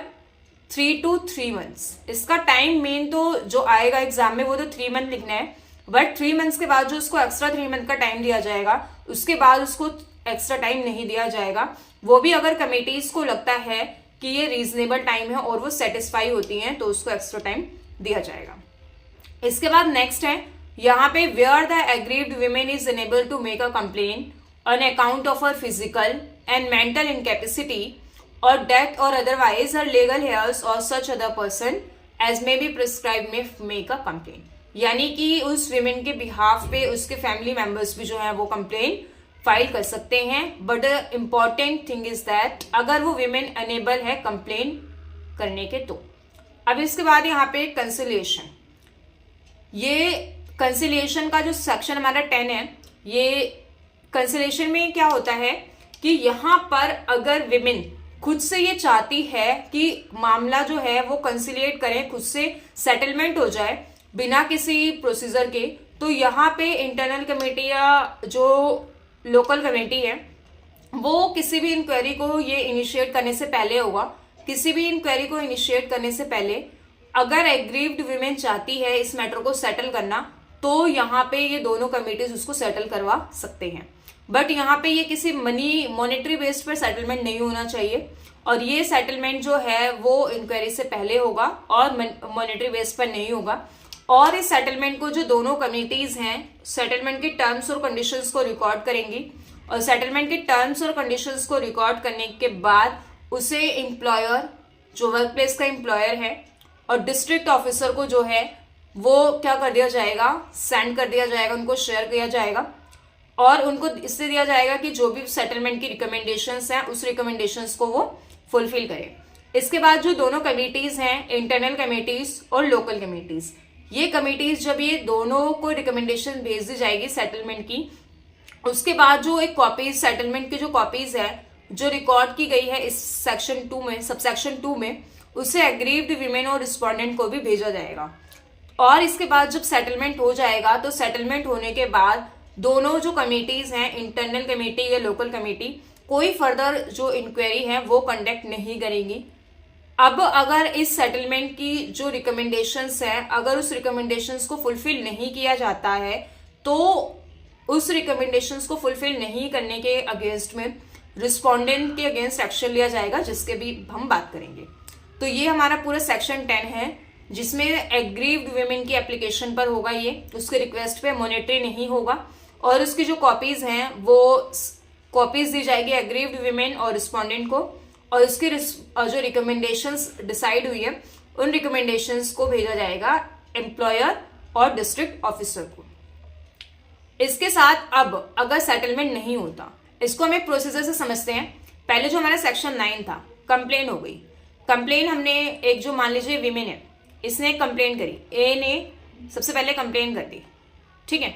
3 to 3 मंथ्स इसका टाइम मेन तो जो आएगा एग्जाम में वो तो 3 मंथ लिखना है, बट 3 मंथ्स के बाद जो उसको एक्स्ट्रा 3 मंथ का टाइम दिया जाएगा उसके बाद उसको एक्स्ट्रा टाइम नहीं दिया जाएगा, वो भी अगर कमेटीज को लगता है कि ये रीजनेबल टाइम है और वो सेटिस्फाई होती हैं तो उसको एक्स्ट्रा टाइम दिया जाएगा। इसके बाद नेक्स्ट है यहाँ पे where the aggrieved women is unable to make a complain on account of her physical and mental incapacity और डेथ और अदरवाइज हर लीगल हेयर्स और such other person as may be prescribe में make a complain, यानी कि उस women के behalf पे उसके फैमिली मेंबर्स भी जो है वो कंप्लेन फाइल कर सकते हैं, but the important thing is that अगर वो विमेन अनेबल है कंप्लेन करने के तो। अब इसके बाद यहाँ पे कंसिलिएशन, ये कंसिलिएशन का जो सेक्शन हमारा 10 है, ये कंसिलिएशन में क्या होता है कि यहाँ पर अगर विमेन खुद से ये चाहती है कि मामला जो है वो कंसिलिएट करें, खुद से सेटलमेंट हो जाए बिना किसी प्रोसीजर के, तो यहाँ पे इंटरनल कमेटी या जो लोकल कमेटी है वो किसी भी इंक्वायरी को ये इनिशिएट करने से पहले होगा, किसी भी इंक्वायरी को इनिशिएट करने से पहले अगर एग्रीव्ड विमेन चाहती है इस मैटर को सेटल करना तो यहाँ पे ये दोनों कमेटीज उसको सेटल करवा सकते हैं, बट यहाँ पे ये किसी मॉनेटरी बेस्ड पर सेटलमेंट नहीं होना चाहिए, और ये सेटलमेंट जो है वो इंक्वायरी से पहले होगा और मॉनेटरी बेस्ड पर नहीं होगा। और इस सेटलमेंट को जो दोनों कमिटीज हैं सेटलमेंट के टर्म्स और कंडीशंस को रिकॉर्ड करेंगी, और सेटलमेंट के टर्म्स और कंडीशंस को रिकॉर्ड करने के बाद उसे एम्प्लॉयर जो वर्क प्लेस का एम्प्लॉयर है और डिस्ट्रिक्ट ऑफिसर को जो है वो क्या कर दिया जाएगा, सेंड कर दिया जाएगा, उनको शेयर किया जाएगा, और उनको इससे दिया जाएगा कि जो भी सेटलमेंट की रिकमेंडेशंस हैं उस रिकमेंडेशंस को वो फुलफिल करें। इसके बाद जो दोनों कमिटीज हैं इंटरनल कमिटीज और लोकल कमिटीज, ये कमिटीज जब ये दोनों को रिकमेंडेशन भेज दी जाएगी सेटलमेंट की, उसके बाद जो एक कॉपीज सेटलमेंट की जो कॉपीज है जो रिकॉर्ड की गई है इस सेक्शन 2 में, सबसेक्शन 2 में, उसे एग्रीव्ड विमेन और रिस्पोंडेंट को भी भेजा जाएगा। और इसके बाद जब सेटलमेंट हो जाएगा तो सेटलमेंट होने के बाद दोनों जो कमिटीज हैं इंटरनल कमेटी या लोकल कमेटी कोई फर्दर जो इंक्वायरी है वो कंडक्ट नहीं करेंगी। अब अगर इस सेटलमेंट की जो रिकमेंडेशंस है अगर उस रिकमेंडेशंस को फुलफिल नहीं किया जाता है तो उस रिकमेंडेशंस को फुलफिल नहीं करने के अगेंस्ट में रिस्पोंडेंट के अगेंस्ट एक्शन लिया जाएगा, जिसके भी हम बात करेंगे। तो ये हमारा पूरा सेक्शन 10 है जिसमें एग्रीव्ड विमेन की एप्लीकेशन पर होगा, ये उसके रिक्वेस्ट पे मॉनिटरी नहीं होगा, और उसकी जो कॉपीज हैं वो कॉपीज दी जाएगी एग्रीव्ड विमेन और रिस्पोंडेंट को, और उसकी जो रिकमेंडेशंस डिसाइड हुई है उन रिकमेंडेशंस को भेजा जाएगा एम्प्लॉयर और डिस्ट्रिक्ट ऑफिसर को। इसके साथ अब अगर सेटलमेंट नहीं होता, इसको हम एक प्रोसीजर से समझते हैं। पहले जो हमारा सेक्शन 9 था, कंप्लेन हो गई। कंप्लेन हमने एक जो मान लीजिए विमेन है, इसने एक कंप्लेन करी, ए ने सबसे पहले कंप्लेन कर दी, ठीक है,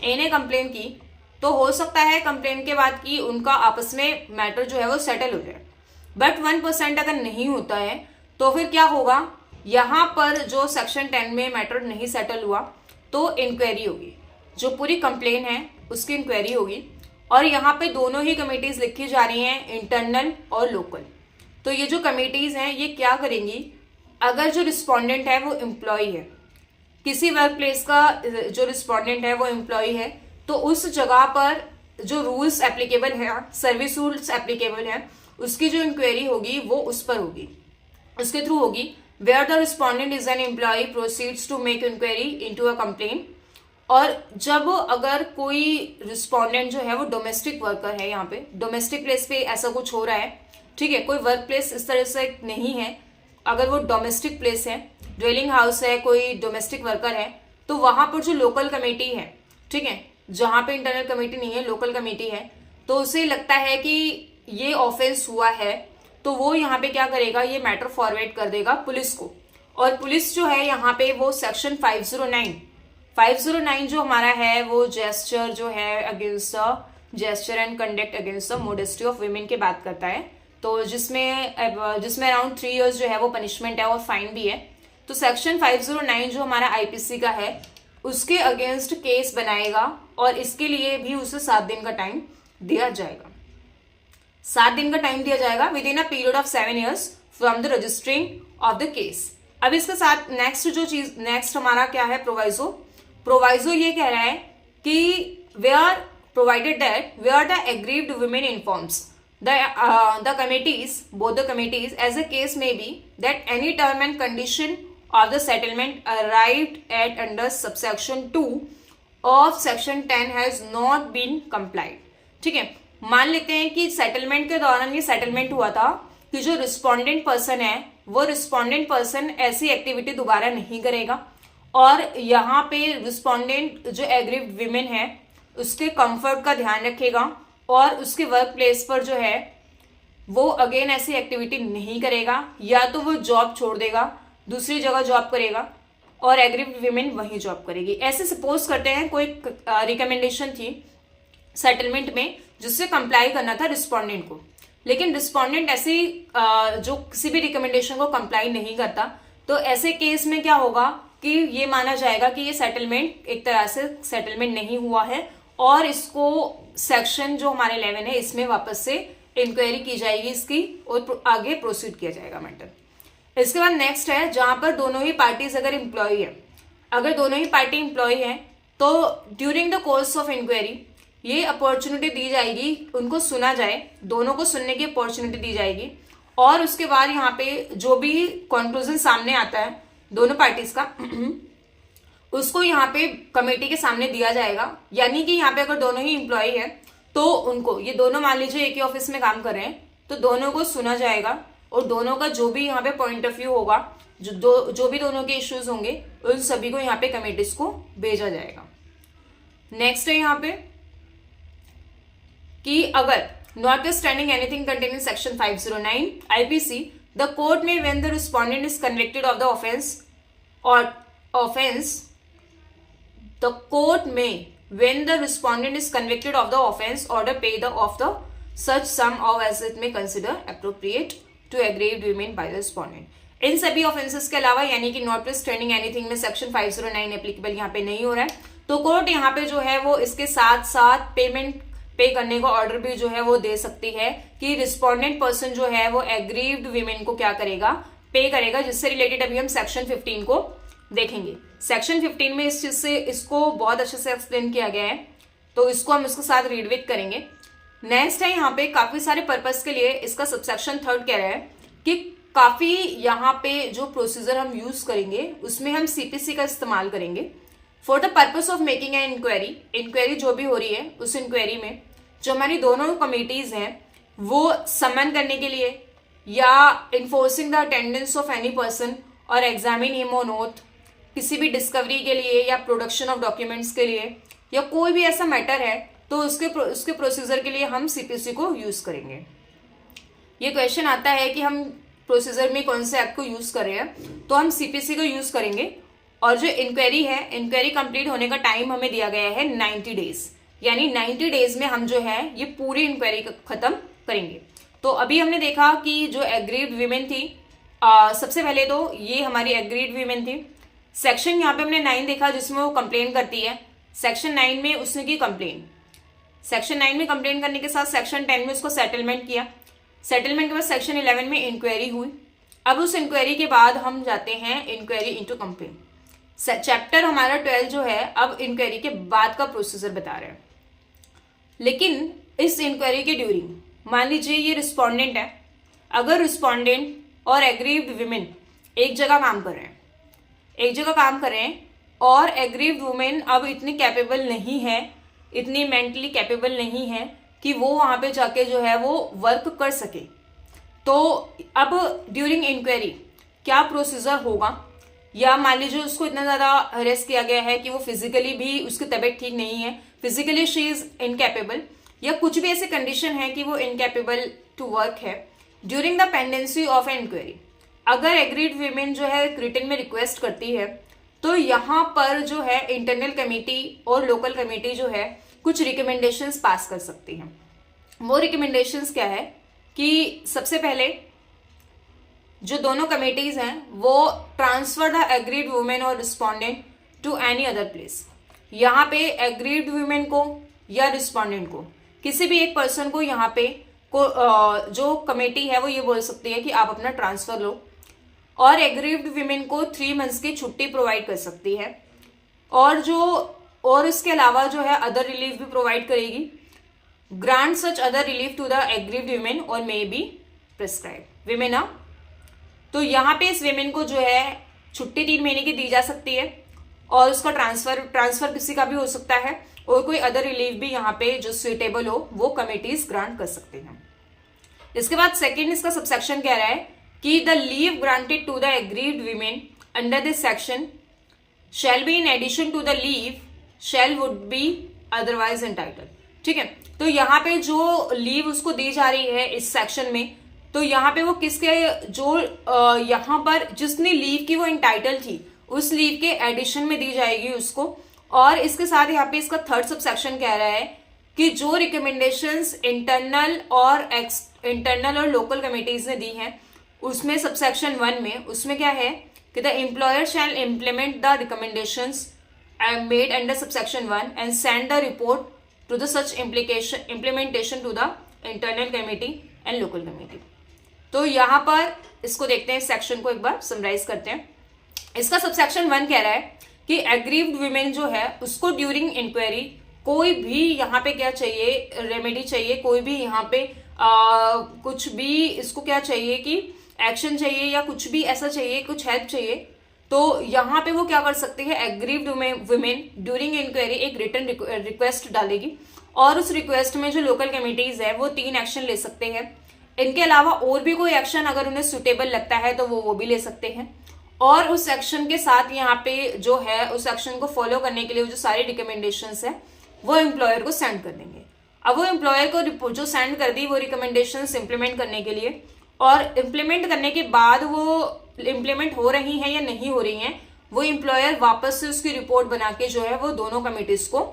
ए ने कंप्लेन की, तो हो सकता है कंप्लेन के बाद कि उनका आपस में मैटर जो है वो सेटल हो जाए, बट 1% अगर नहीं होता है तो फिर क्या होगा, यहाँ पर जो सेक्शन 10 में मैटर नहीं सेटल हुआ तो इंक्वायरी होगी, जो पूरी कंप्लेन है उसकी इंक्वायरी होगी, और यहाँ पे दोनों ही कमेटीज लिखी जा रही हैं इंटरनल और लोकल। तो ये जो कमेटीज हैं ये क्या करेंगी, अगर जो रिस्पोंडेंट है वो एम्प्लॉय है, किसी वर्क प्लेस का जो रिस्पोंडेंट है वो एम्प्लॉय है, तो उस जगह पर जो रूल्स एप्लीकेबल है, सर्विस रूल्स एप्लीकेबल है, उसकी जो इंक्वायरी होगी वो उस पर होगी, उसके थ्रू होगी। Where the respondent is an employ proceeds to make inquiry into a complain. और जब अगर कोई रिस्पोंडेंट जो है वो डोमेस्टिक वर्कर है, यहाँ पे डोमेस्टिक प्लेस पे ऐसा कुछ हो रहा है, ठीक है, कोई वर्क प्लेस इस तरह से नहीं है अगर वो डोमेस्टिक प्लेस है, ड्वेलिंग हाउस है, कोई डोमेस्टिक वर्कर है, तो वहां पर जो लोकल कमेटी है, ठीक है, जहां पे इंटरनल कमेटी नहीं है, लोकल कमेटी है, तो उसे लगता है कि ये ऑफेंस हुआ है, तो वो यहाँ पे क्या करेगा, ये मैटर फॉरवर्ड कर देगा पुलिस को। और पुलिस जो है यहाँ पे वो सेक्शन 509 जो हमारा है वो जेस्चर जो है against gesture and conduct against the modesty of women की बात करता है, तो जिसमें अराउंड 3 years जो है वो पनिशमेंट है और फाइन भी है। तो सेक्शन 509 जो हमारा आईपीसी का है उसके अगेंस्ट केस बनाएगा और इसके लिए भी उसे 7 दिन का टाइम दिया जाएगा। 7 दिन का टाइम दिया जाएगा with in a period of 7 years from the registering of the case. अब इसके साथ नेक्स्ट हमारा क्या है, प्रोवाइजो ये कह रहा है कि where provided that where the aggrieved women informs the committees, both the committees, as the case may be, that any term and condition of the settlement arrived at under subsection 2 of section 10 has not been complied। ठीक है, मान लेते हैं कि settlement के दौरान ये settlement हुआ था कि जो रिस्पोंडेंट पर्सन है वो रिस्पोंडेंट पर्सन ऐसी एक्टिविटी दोबारा नहीं करेगा और यहाँ पे रिस्पोंडेंट जो एग्रीव्ड विमेन है उसके कंफर्ट का ध्यान रखेगा और उसके वर्क प्लेस पर जो है वो अगेन ऐसी एक्टिविटी नहीं करेगा, या तो वो जॉब छोड़ देगा, दूसरी जगह जॉब करेगा और एग्रीव्ड विमेन वहीं जॉब करेगी। ऐसे सपोज करते हैं कोई रिकमेंडेशन थी सेटलमेंट में जिससे कंप्लाई करना था रिस्पोंडेंट को, लेकिन रिस्पोंडेंट ऐसी जो किसी भी रिकमेंडेशन को कंप्लाई नहीं करता, तो ऐसे केस में क्या होगा कि ये माना जाएगा कि ये सेटलमेंट एक तरह से सेटलमेंट नहीं हुआ है और इसको सेक्शन जो हमारे 11 है इसमें वापस से इंक्वायरी की जाएगी इसकी और आगे प्रोसीड किया जाएगा मैटर। इसके बाद नेक्स्ट है जहां पर दोनों ही पार्टीज अगर एम्प्लॉय है, अगर दोनों ही पार्टी एम्प्लॉय है तो during the course of inquiry ये अपॉर्चुनिटी दी जाएगी, उनको सुना जाए, दोनों को सुनने की अपॉर्चुनिटी दी जाएगी और उसके बाद यहाँ पे जो भी कंक्लूजन सामने आता है दोनों पार्टीज का उसको यहाँ पे कमेटी के सामने दिया जाएगा। यानी कि यहाँ पे अगर दोनों ही एम्प्लॉय है तो उनको, ये दोनों मान लीजिए एक ही ऑफिस में काम कर रहे हैं, तो दोनों को सुना जाएगा और दोनों का जो भी यहाँ पे पॉइंट ऑफ व्यू होगा, जो भी दोनों के इश्यूज होंगे उन सभी को यहाँ पे कमेटीज को भेजा जाएगा। नेक्स्ट है यहाँ पे कि अगर notwithstanding anything contained in section 509 IPC, the court may, when the respondent is convicted of the the court may, when the respondent is convicted of the offense, order pay of the such sum of as it may consider appropriate to aggrieved women by the respondent। इन सभी offences के अलावा यानी कि notwithstanding anything में section 509 applicable यहाँ पे नहीं हो रहा है, तो कोर्ट यहाँ पे जो है वो इसके साथ साथ पे करने का ऑर्डर भी जो है वो दे सकती है कि रिस्पोंडेंट पर्सन जो है वो एग्रीव्ड विमेन को क्या करेगा, पे करेगा, जिससे रिलेटेड अभी हम सेक्शन 15 को देखेंगे। सेक्शन 15 में इस चीज से इसको बहुत अच्छे से एक्सप्लेन किया गया है, तो इसको हम इसके साथ रीड विथ करेंगे। नेक्स्ट है यहाँ पे काफी सारे पर्पस के लिए इसका सबसेक्शन 3 कह रहा है कि काफी यहाँ पे जो प्रोसीजर हम यूज करेंगे उसमें हम सीपीसी का इस्तेमाल करेंगे for the purpose of making an inquiry जो भी हो रही है उस इंक्वायरी में जो हमारी दोनों कमिटीज हैं वो समन करने के लिए या enforcing the attendance of any person और एग्जामिन हिम ऑन ओथ, किसी भी डिस्कवरी के लिए या प्रोडक्शन ऑफ डॉक्यूमेंट्स के लिए या कोई भी ऐसा मैटर है तो उसके प्रोसीजर के लिए हम सीपीसी को यूज करेंगे। ये क्वेश्चन आता है कि हम प्रोसीजर में कौन से एक्ट को यूज कर रहे हैं, तो हम सीपीसी को यूज करेंगे और जो इंक्वायरी है, इंक्वायरी कंप्लीट होने का टाइम हमें दिया गया है 90 डेज, यानी 90 डेज में हम जो है ये पूरी इंक्वायरी खत्म करेंगे। तो अभी हमने देखा कि जो एग्रीव्ड वीमेन थी, सबसे पहले तो ये हमारी एग्रीव्ड वीमेन थी। सेक्शन यहाँ पे हमने 9 देखा जिसमें वो कंप्लेन करती है, सेक्शन 9 में उसने की कंप्लेन, सेक्शन 9 में कंप्लेन करने के साथ सेक्शन 10 में उसको सेटलमेंट किया, सेटलमेंट के बाद सेक्शन 11 में इंक्वायरी हुई। अब उस इंक्वायरी के बाद हम जाते हैं इंक्वायरी इनटू कंप्लेन। चैप्टर हमारा 12 जो है अब इंक्वायरी के बाद का प्रोसीजर बता रहा है, लेकिन इस इंक्वायरी के ड्यूरिंग मान लीजिए ये रिस्पोंडेंट है, अगर रिस्पोंडेंट और एग्रीव्ड विमेन एक जगह काम कर रहे हैं और एग्रीव्ड वुमेन अब इतनी कैपेबल नहीं है, इतनी मेंटली कैपेबल नहीं है कि वो वहां पे जाके जो है वो वर्क कर सके, तो अब ड्यूरिंग इंक्वायरी क्या प्रोसीजर होगा, या मान लीजिए उसको इतना ज्यादा हरेस किया गया है कि वो फिजिकली भी उसकी तबीयत ठीक नहीं है, फिजिकली शी इज इनकैपेबल, या कुछ भी ऐसे कंडीशन है कि वो इनकैपेबल टू वर्क है during the pendency of an inquiry. अगर एग्रीड वीमेन जो है रिटन में रिक्वेस्ट करती है तो यहाँ पर जो है इंटरनल कमेटी और लोकल कमेटी जो है कुछ रिकमेंडेशंस पास कर सकती हैं। वो रिकमेंडेशंस क्या है कि सबसे पहले जो दोनों कमेटीज हैं वो ट्रांसफर द एग्रीड वुमेन और respondent to any other place. यहाँ पे एग्रीड वुमेन को या रिस्पोंडेंट को, किसी भी एक पर्सन को यहाँ पे जो कमेटी है वो ये बोल सकती है कि आप अपना ट्रांसफर लो, और एग्रीड विमेन को 3 मंथ्स की छुट्टी प्रोवाइड कर सकती है, और इसके अलावा जो है अदर रिलीफ भी प्रोवाइड करेगी। Grant such other relief to the aggrieved women और मे बी प्रिस्क्राइब विमेन। तो यहाँ पे इस विमेन को जो है छुट्टी 3 महीने की दी जा सकती है, और उसका ट्रांसफर किसी का भी हो सकता है, और कोई अदर रिलीफ भी यहाँ पे जो सुइटेबल हो वो कमिटीज ग्रांट कर सकते हैं। इसके बाद सेकेंड इसका सबसेक्शन कह रहा है कि the leave granted to the aggrieved women under this section shall be in addition to the leave shall would be otherwise entitled. ठीक है, तो यहाँ पे जो लीव उसको दी जा रही है इस सेक्शन में, तो यहाँ पे वो किसके जो यहाँ पर जिसने लीव की वो एंटाइटल थी उस लीव के एडिशन में दी जाएगी उसको। और इसके साथ यहाँ पे इसका थर्ड सबसेक्शन कह रहा है कि जो रिकमेंडेशंस इंटरनल और लोकल कमिटीज ने दी हैं उसमें सबसेक्शन 1 में उसमें क्या है कि the employer shall implement the recommendations made under subsection 1 and send the report to the such implementation to the internal committee and local committee. तो यहाँ पर इसको देखते हैं, इस सेक्शन को एक बार समराइज करते हैं। इसका सबसेक्शन 1 कह रहा है कि एग्रीव्ड विमेन जो है उसको ड्यूरिंग इंक्वायरी कोई भी यहाँ पे क्या चाहिए, रेमेडी चाहिए, कोई भी यहाँ पे कुछ भी इसको क्या चाहिए कि एक्शन चाहिए या कुछ भी ऐसा चाहिए, कुछ हेल्प चाहिए, तो यहाँ पे वो क्या कर सकती है, एग्रीव्ड वुमेन ड्यूरिंग इंक्वायरी एक रिटन रिक्वेस्ट डालेगी, और उस रिक्वेस्ट में जो लोकल कमिटीज है वो 3 एक्शन ले सकते हैं। इनके अलावा और भी कोई एक्शन अगर उन्हें सुटेबल लगता है तो वो भी ले सकते हैं, और उस एक्शन के साथ यहाँ पे जो है उस एक्शन को फॉलो करने के लिए जो सारी रिकमेंडेशंस है वो एम्प्लॉयर को सेंड कर देंगे। अब वो एम्प्लॉयर को जो सेंड कर दी वो रिकमेंडेशंस इंप्लीमेंट करने के लिए, और इम्प्लीमेंट करने के बाद वो इम्प्लीमेंट हो रही हैं या नहीं हो रही हैं, वो एम्प्लॉयर वापस से उसकी रिपोर्ट बना के जो है वो दोनों कमिटीज को,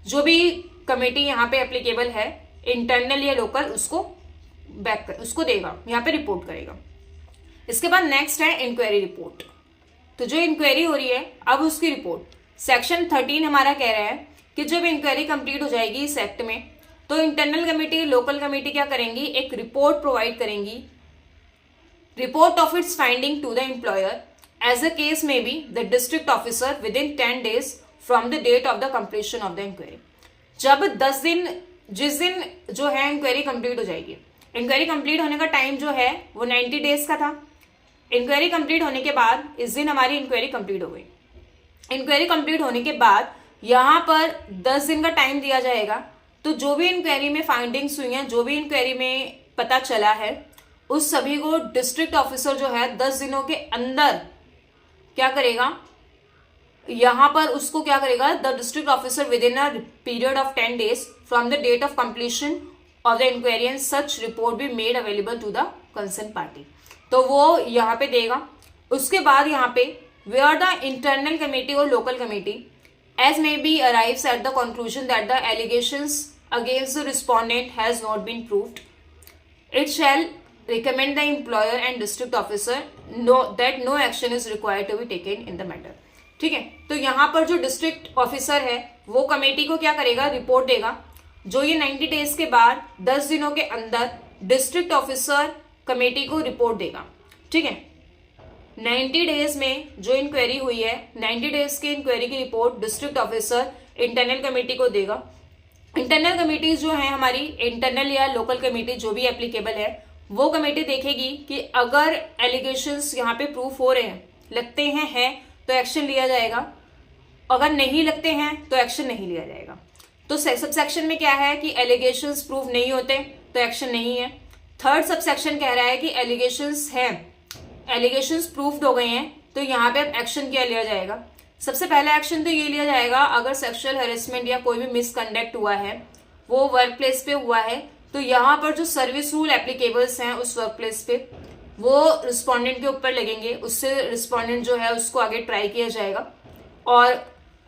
जो भी कमेटी यहाँ पे एप्लीकेबल है इंटरनल या लोकल, उसको देगा, यहाँ पे रिपोर्ट करेगा। इसके बाद नेक्स्ट है इंक्वायरी रिपोर्ट। तो जो इंक्वायरी हो रही है अब उसकी रिपोर्ट, सेक्शन 13 हमारा कह रहा है कि जब इंक्वायरी कंप्लीट हो जाएगी इस एक्ट में तो इंटरनल कमेटी लोकल कमेटी क्या करेंगी, एक रिपोर्ट प्रोवाइड करेंगी, report of its finding to the employer as a case may be the district officer within 10 days from the date of the completion of the inquiry. जब 10 दिन, जिस दिन जो है इंक्वायरी कंप्लीट हो जाएगी, inquiry complete होने का टाइम जो है वो 90 days का था। इंक्वायरी कंप्लीट होने के बाद इस दिन हमारी इंक्वायरी कंप्लीट हो गई। इंक्वायरी कंप्लीट होने के बाद यहाँ पर 10 दिन का टाइम दिया जाएगा, तो जो भी इंक्वायरी में फाइंडिंग्स हुई हैं, जो भी इंक्वायरी में पता चला है, उस सभी को डिस्ट्रिक्ट ऑफिसर जो है 10 दिनों के अंदर क्या करेगा, यहाँ पर उसको क्या करेगा, the district officer within a period of 10 days from the date of completion of the inquiry and such report be made available to the concern party. तो वो यहाँ पे देगा। उसके बाद यहाँ पे वेयर द इंटरनल कमेटी और local committee as may be arrives at the conclusion that the allegations against the respondent has not been proved, it shall recommend the employer and district officer that no action is required to be taken in the matter। ठीक है, तो यहाँ पर जो district officer है वो committee को क्या करेगा, रिपोर्ट देगा, जो ये 90 days के बाद 10 दिनों के अंदर डिस्ट्रिक्ट ऑफिसर कमेटी को रिपोर्ट देगा। ठीक है, 90 days में जो इंक्वायरी हुई है, 90 days की इंक्वायरी की report district officer internal committee को देगा। इंटरनल कमेटी जो है हमारी, इंटरनल या लोकल कमेटी जो भी एप्लीकेबल है, वो कमेटी देखेगी कि अगर एलिगेशंस यहाँ पे प्रूफ हो रहे हैं, लगते हैं तो एक्शन लिया जाएगा, अगर नहीं लगते हैं तो एक्शन नहीं लिया जाएगा। तो सब सेक्शन में क्या है कि एलिगेशंस प्रूफ नहीं होते तो एक्शन नहीं है। थर्ड सब सेक्शन कह रहा है कि एलिगेशंस हैं एलिगेशंस प्रूव्ड हो गए हैं तो यहाँ पे अब एक्शन क्या लिया जाएगा। सबसे पहला एक्शन तो ये लिया जाएगा, अगर सेक्सुअल हेरेसमेंट या कोई भी मिसकंडक्ट हुआ है वो वर्क प्लेस पे हुआ है तो यहाँ पर जो सर्विस रूल एप्लीकेबल्स हैं उस वर्क प्लेस पे वो रिस्पोंडेंट के ऊपर लगेंगे, उससे रिस्पोंडेंट जो है उसको आगे ट्राई किया जाएगा। और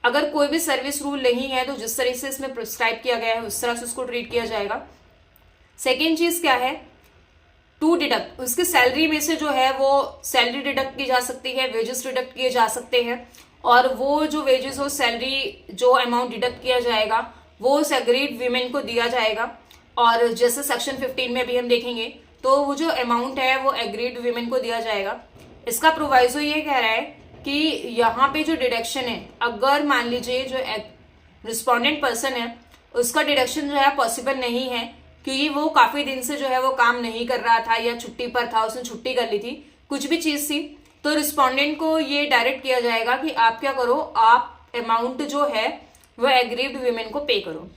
अगर कोई भी सर्विस रूल नहीं है तो जिस तरह से इसमें प्रिस्क्राइब किया गया है उस तरह से उसको ट्रीट किया जाएगा। सेकेंड चीज क्या है, टू डिडक्ट, उसकी सैलरी में से जो है वो सैलरी डिडक्ट की जा सकती है, वेजेस डिडक्ट किए जा सकते हैं, और वो जो वेजेस और सैलरी जो अमाउंट डिडक्ट किया जाएगा वो उस एग्रीड वीमेन को दिया जाएगा। और जैसे सेक्शन 15 में भी हम देखेंगे तो वो जो अमाउंट है वो एग्रीड वीमेन को दिया जाएगा। इसका प्रोवाइजो ये कह रहा है कि यहाँ पे जो डिडक्शन है, अगर मान लीजिए जो रिस्पोंडेंट पर्सन है उसका डिडक्शन जो है पॉसिबल नहीं है क्योंकि वो काफी दिन से जो है वो काम नहीं कर रहा था या छुट्टी पर था, उसने छुट्टी कर ली थी, कुछ भी चीज थी, तो रिस्पोंडेंट को ये डायरेक्ट किया जाएगा कि आप क्या करो, आप अमाउंट जो है वो एग्रीव्ड वीमेन को पे करो।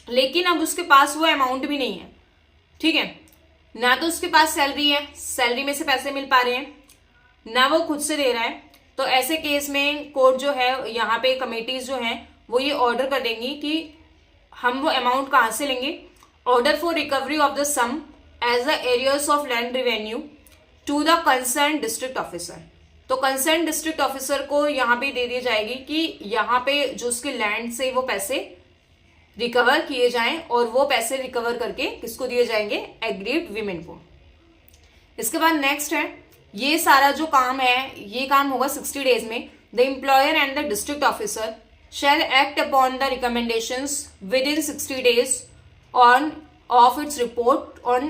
लेकिन अब उसके पास वो अमाउंट भी नहीं है, ठीक है, ना तो उसके पास सैलरी है, सैलरी में से पैसे मिल पा रहे हैं, ना वो खुद से दे रहा है। तो ऐसे केस में कोर्ट जो है, यहाँ पे कमेटीज जो हैं वो ये ऑर्डर कर देंगी कि हम वो अमाउंट कहाँ से लेंगे। Order for recovery of the sum as the arrears of land revenue to the concern district officer. तो कंसर्न डिस्ट्रिक्ट ऑफिसर को यहाँ पे दे दी जाएगी कि यहाँ पे जो उसके लैंड से वो पैसे रिकवर किए जाएं और वो पैसे रिकवर करके किसको दिए जाएंगे, एग्रीव्ड वीमेन को। इसके बाद नेक्स्ट है, ये सारा जो काम है ये काम होगा 60 डेज में। The employer and the district officer shell act upon the recommendations with in 60 days on of its report on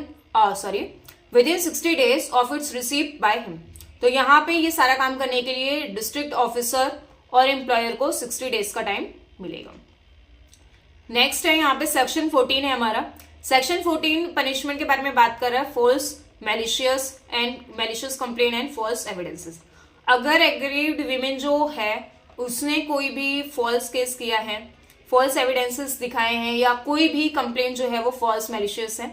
with in 60 days of its receive by him. तो यहाँ पे ये सारा काम करने के लिए डिस्ट्रिक्ट ऑफिसर और एम्प्लॉयर को 60 डेज का टाइम मिलेगा। नेक्स्ट है यहाँ पे सेक्शन 14 है हमारा। सेक्शन 14 पनिशमेंट के बारे में बात कर रहा है, false malicious complain and false evidences. अगर एग्रीव्ड वीमेन जो है उसने कोई भी फॉल्स केस किया है, फॉल्स एविडेंसेस दिखाए हैं या कोई भी कंप्लेन जो है वो फॉल्स मैलिशियस है,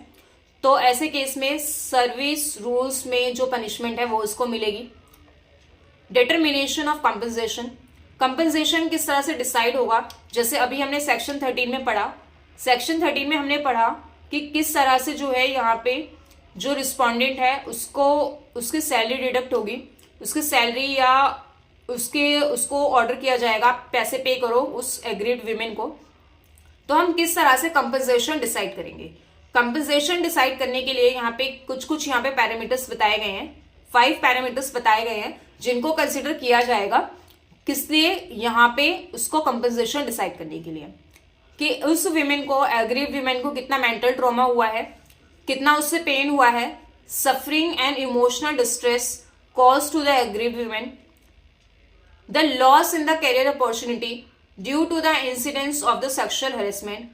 तो ऐसे केस में सर्विस रूल्स में जो पनिशमेंट है वो उसको मिलेगी। डिटर्मिनेशन ऑफ कंपनसेशन, कंपनसेशन किस तरह से डिसाइड होगा, जैसे अभी हमने सेक्शन 13 में पढ़ा, सेक्शन 13 में हमने पढ़ा कि किस तरह से जो है यहाँ पे जो रिस्पोंडेंट है उसको उसकी सैलरी डिडक्ट होगी, उसकी सैलरी या उसको ऑर्डर किया जाएगा पैसे पे करो उस एग्रीड वीमेन को। तो हम किस तरह से कंपनसेशन डिसाइड करेंगे। कंपनसेशन डिसाइड करने के लिए यहाँ पे कुछ यहाँ पे पैरामीटर्स बताए गए हैं, 5 पैरामीटर्स बताए गए हैं जिनको कंसिडर किया जाएगा किसलिए, यहाँ पे उसको कंपनसेशन डिसाइड करने के लिए कि उस विमेन को, एग्रीड विमेन को कितना मेंटल ट्रॉमा हुआ है, कितना उससे पेन हुआ है, suffering and emotional distress cause to the aggrieved women, the loss in the career opportunity due to the incidents of the sexual harassment,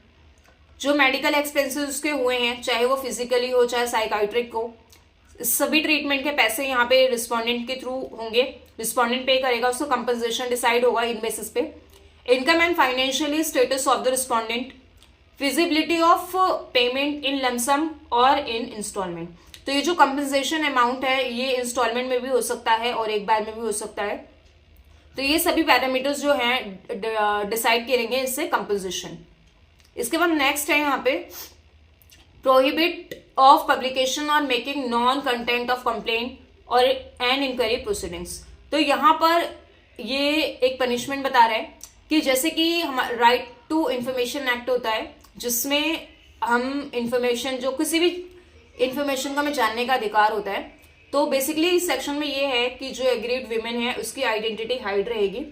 जो मेडिकल एक्सपेंसेस उसके हुए हैं चाहे वो फिजिकली हो चाहे साइकाइट्रिक हो, सभी ट्रीटमेंट के पैसे यहाँ पे रिस्पोंडेंट के थ्रू होंगे, रिस्पोंडेंट पे करेगा, उसको कंपनसेशन डिसाइड होगा इन बेसिस पे। Income and financially status of the respondent, feasibility of payment in lump sum और इन इंस्टॉलमेंट। तो ये जो कंपनसेशन अमाउंट है ये इंस्टॉलमेंट में भी हो सकता है और एक बार में भी हो सकता है। तो ये सभी पैरामीटर्स जो हैं डिसाइड करेंगे इससे कंपनसेशन। इसके बाद नेक्स्ट है यहाँ पे प्रोहिबिट ऑफ पब्लिकेशन और making non content of complaint और एंड इंक्वायरी प्रोसीडिंग्स। तो यहाँ पर ये एक पनिशमेंट बता रहा है कि जैसे कि हमारा राइट टू इंफॉर्मेशन एक्ट होता है जिसमें हम इंफॉर्मेशन, जो किसी भी इंफॉर्मेशन का हमें जानने का अधिकार होता है, तो बेसिकली इस सेक्शन में ये है कि जो एग्रीड विमेन है उसकी आइडेंटिटी हाइड रहेगी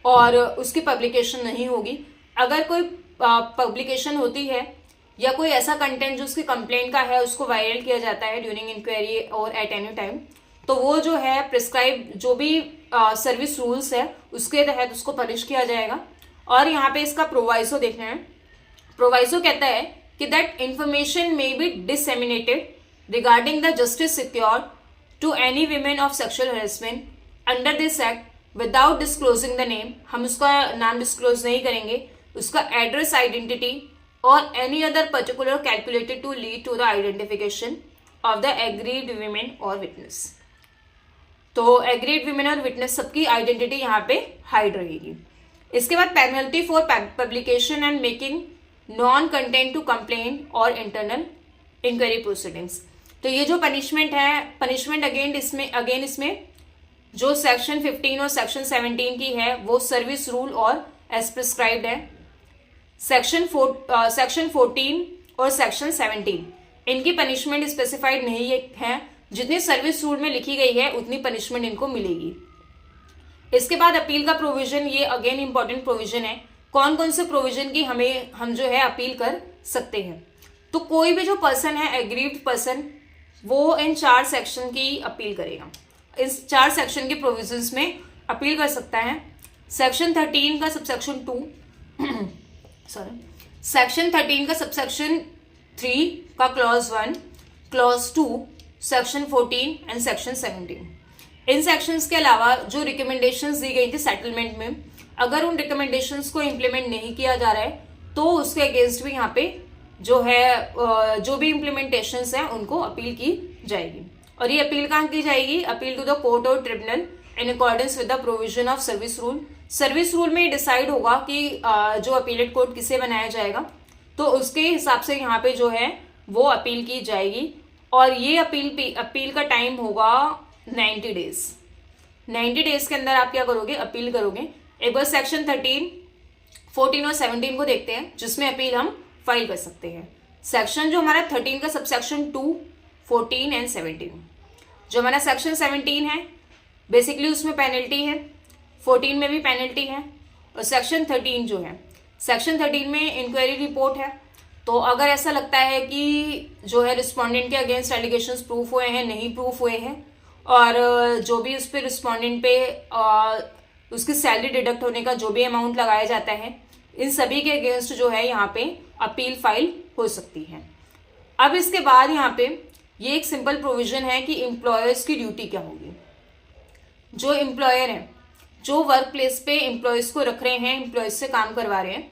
और उसकी पब्लिकेशन नहीं होगी। अगर कोई पब्लिकेशन होती है या कोई ऐसा कंटेंट जो उसकी कंप्लेंट का है उसको वायरल किया जाता है ड्यूरिंग इंक्वायरी और एट एनी टाइम, तो वो जो है प्रिस्क्राइब जो भी सर्विस रूल्स है उसके तहत उसको पनिश किया जाएगा। और यहाँ पे इसका प्रोवाइसो देखना है। प्रोवाइसो कहता है कि that information may be disseminated regarding the justice secured to any women of sexual harassment under this act without disclosing the name, हम उसका नाम डिस्क्लोज नहीं करेंगे, उसका एड्रेस, आइडेंटिटी और any other particular calculated to lead to the identification of the aggrieved women और witness. तो aggrieved women और विटनेस सबकी आइडेंटिटी यहाँ पे हाइड रहेगी। इसके बाद penalty for publication and making non content to complaint और इंटरनल इंक्वायरी प्रोसीडिंग्स। तो ये जो पनिशमेंट है, पनिशमेंट अगेन इसमें जो सेक्शन 15 और सेक्शन 17 की है वो सर्विस रूल और एज प्रिस्क्राइब्ड है। सेक्शन 14 और सेक्शन 17 इनकी पनिशमेंट स्पेसिफाइड नहीं है, जितनी सर्विस रूल में लिखी गई है उतनी पनिशमेंट इनको मिलेगी। इसके बाद अपील का प्रोविजन, ये अगेन इंपॉर्टेंट प्रोविजन है। कौन कौन से प्रोविजन की हम जो है अपील कर सकते हैं। तो कोई भी जो पर्सन है एग्रीव्ड पर्सन, वो इन 4 सेक्शन की अपील करेगा, इस 4 सेक्शन के प्रोविजंस में अपील कर सकता है। सेक्शन 13 का सबसेक्शन 2 सेक्शन 13 का सबसेक्शन 3 का clause 1, clause 2, section 14 and section 17। In sections के अलावा जो रिकमेंडेशंस दी गई थी सेटलमेंट में, अगर उन रिकमेंडेशंस को इम्प्लीमेंट नहीं किया जा रहा है तो उसके अगेंस्ट भी यहाँ पे जो है जो भी इम्प्लीमेंटेशंस हैं उनको अपील की जाएगी। और ये अपील कहाँ की जाएगी? अपील टू द कोर्ट और tribunal in accordance with the provision of service rule. Service rule में डिसाइड होगा कि जो अपीलेट कोर्ट किसे बनाया जाएगा, तो उसके हिसाब से यहाँ पे जो है वो अपील की जाएगी। और ये अपील का टाइम होगा 90 डेज। 90 डेज के अंदर आप क्या करोगे? अपील करोगे। एक बार सेक्शन 13, 14 और 17 को देखते हैं जिसमें अपील हम फाइल कर सकते हैं। सेक्शन जो हमारा 13 का सबसेक्शन 2, 14 एंड 17। जो हमारा सेक्शन 17 है बेसिकली उसमें पेनल्टी है, 14 में भी पेनल्टी है, और सेक्शन 13 जो है, सेक्शन 13 में इंक्वायरी रिपोर्ट है। तो अगर ऐसा लगता है कि जो है रिस्पोंडेंट के अगेंस्ट एलिगेशंस प्रूफ हुए हैं, नहीं प्रूफ हुए हैं, और जो भी उस पर रिस्पोंडेंट पे उसकी सैलरी डिडक्ट होने का जो भी अमाउंट लगाया जाता है, इन सभी के अगेंस्ट जो है यहाँ पे अपील फाइल हो सकती है। अब इसके बाद यहाँ पे ये एक सिंपल प्रोविजन है कि एम्प्लॉयर्स की ड्यूटी क्या होगी। जो एम्प्लॉयर है, जो वर्क प्लेस पे एम्प्लॉयज को रख रहे हैं, एम्प्लॉयज से काम करवा रहे हैं,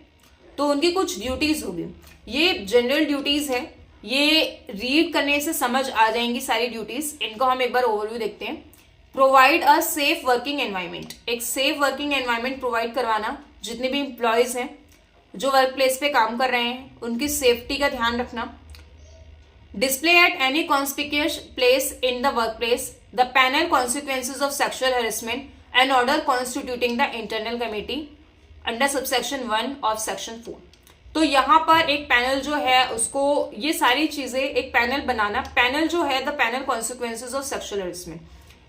तो उनकी कुछ ड्यूटीज होगी। ये जनरल ड्यूटीज है, ये रीड करने से समझ आ जाएंगी सारी ड्यूटीज। इनको हम एक बार ओवरव्यू देखते हैं। Provide a safe working environment, एक सेफ वर्किंग एनवायरमेंट प्रोवाइड करवाना। जितने भी एम्प्लॉयज हैं जो वर्क प्लेस पे काम कर रहे हैं उनकी सेफ्टी का ध्यान रखना। Display at any conspicuous place in the work place the panel consequences of sexual harassment and order constituting the internal committee under subsection 1 of section 4। तो यहाँ पर एक पैनल जो है उसको ये सारी चीजें एक पैनल बनाना। पैनल जो है the panel consequences of sexual harassment,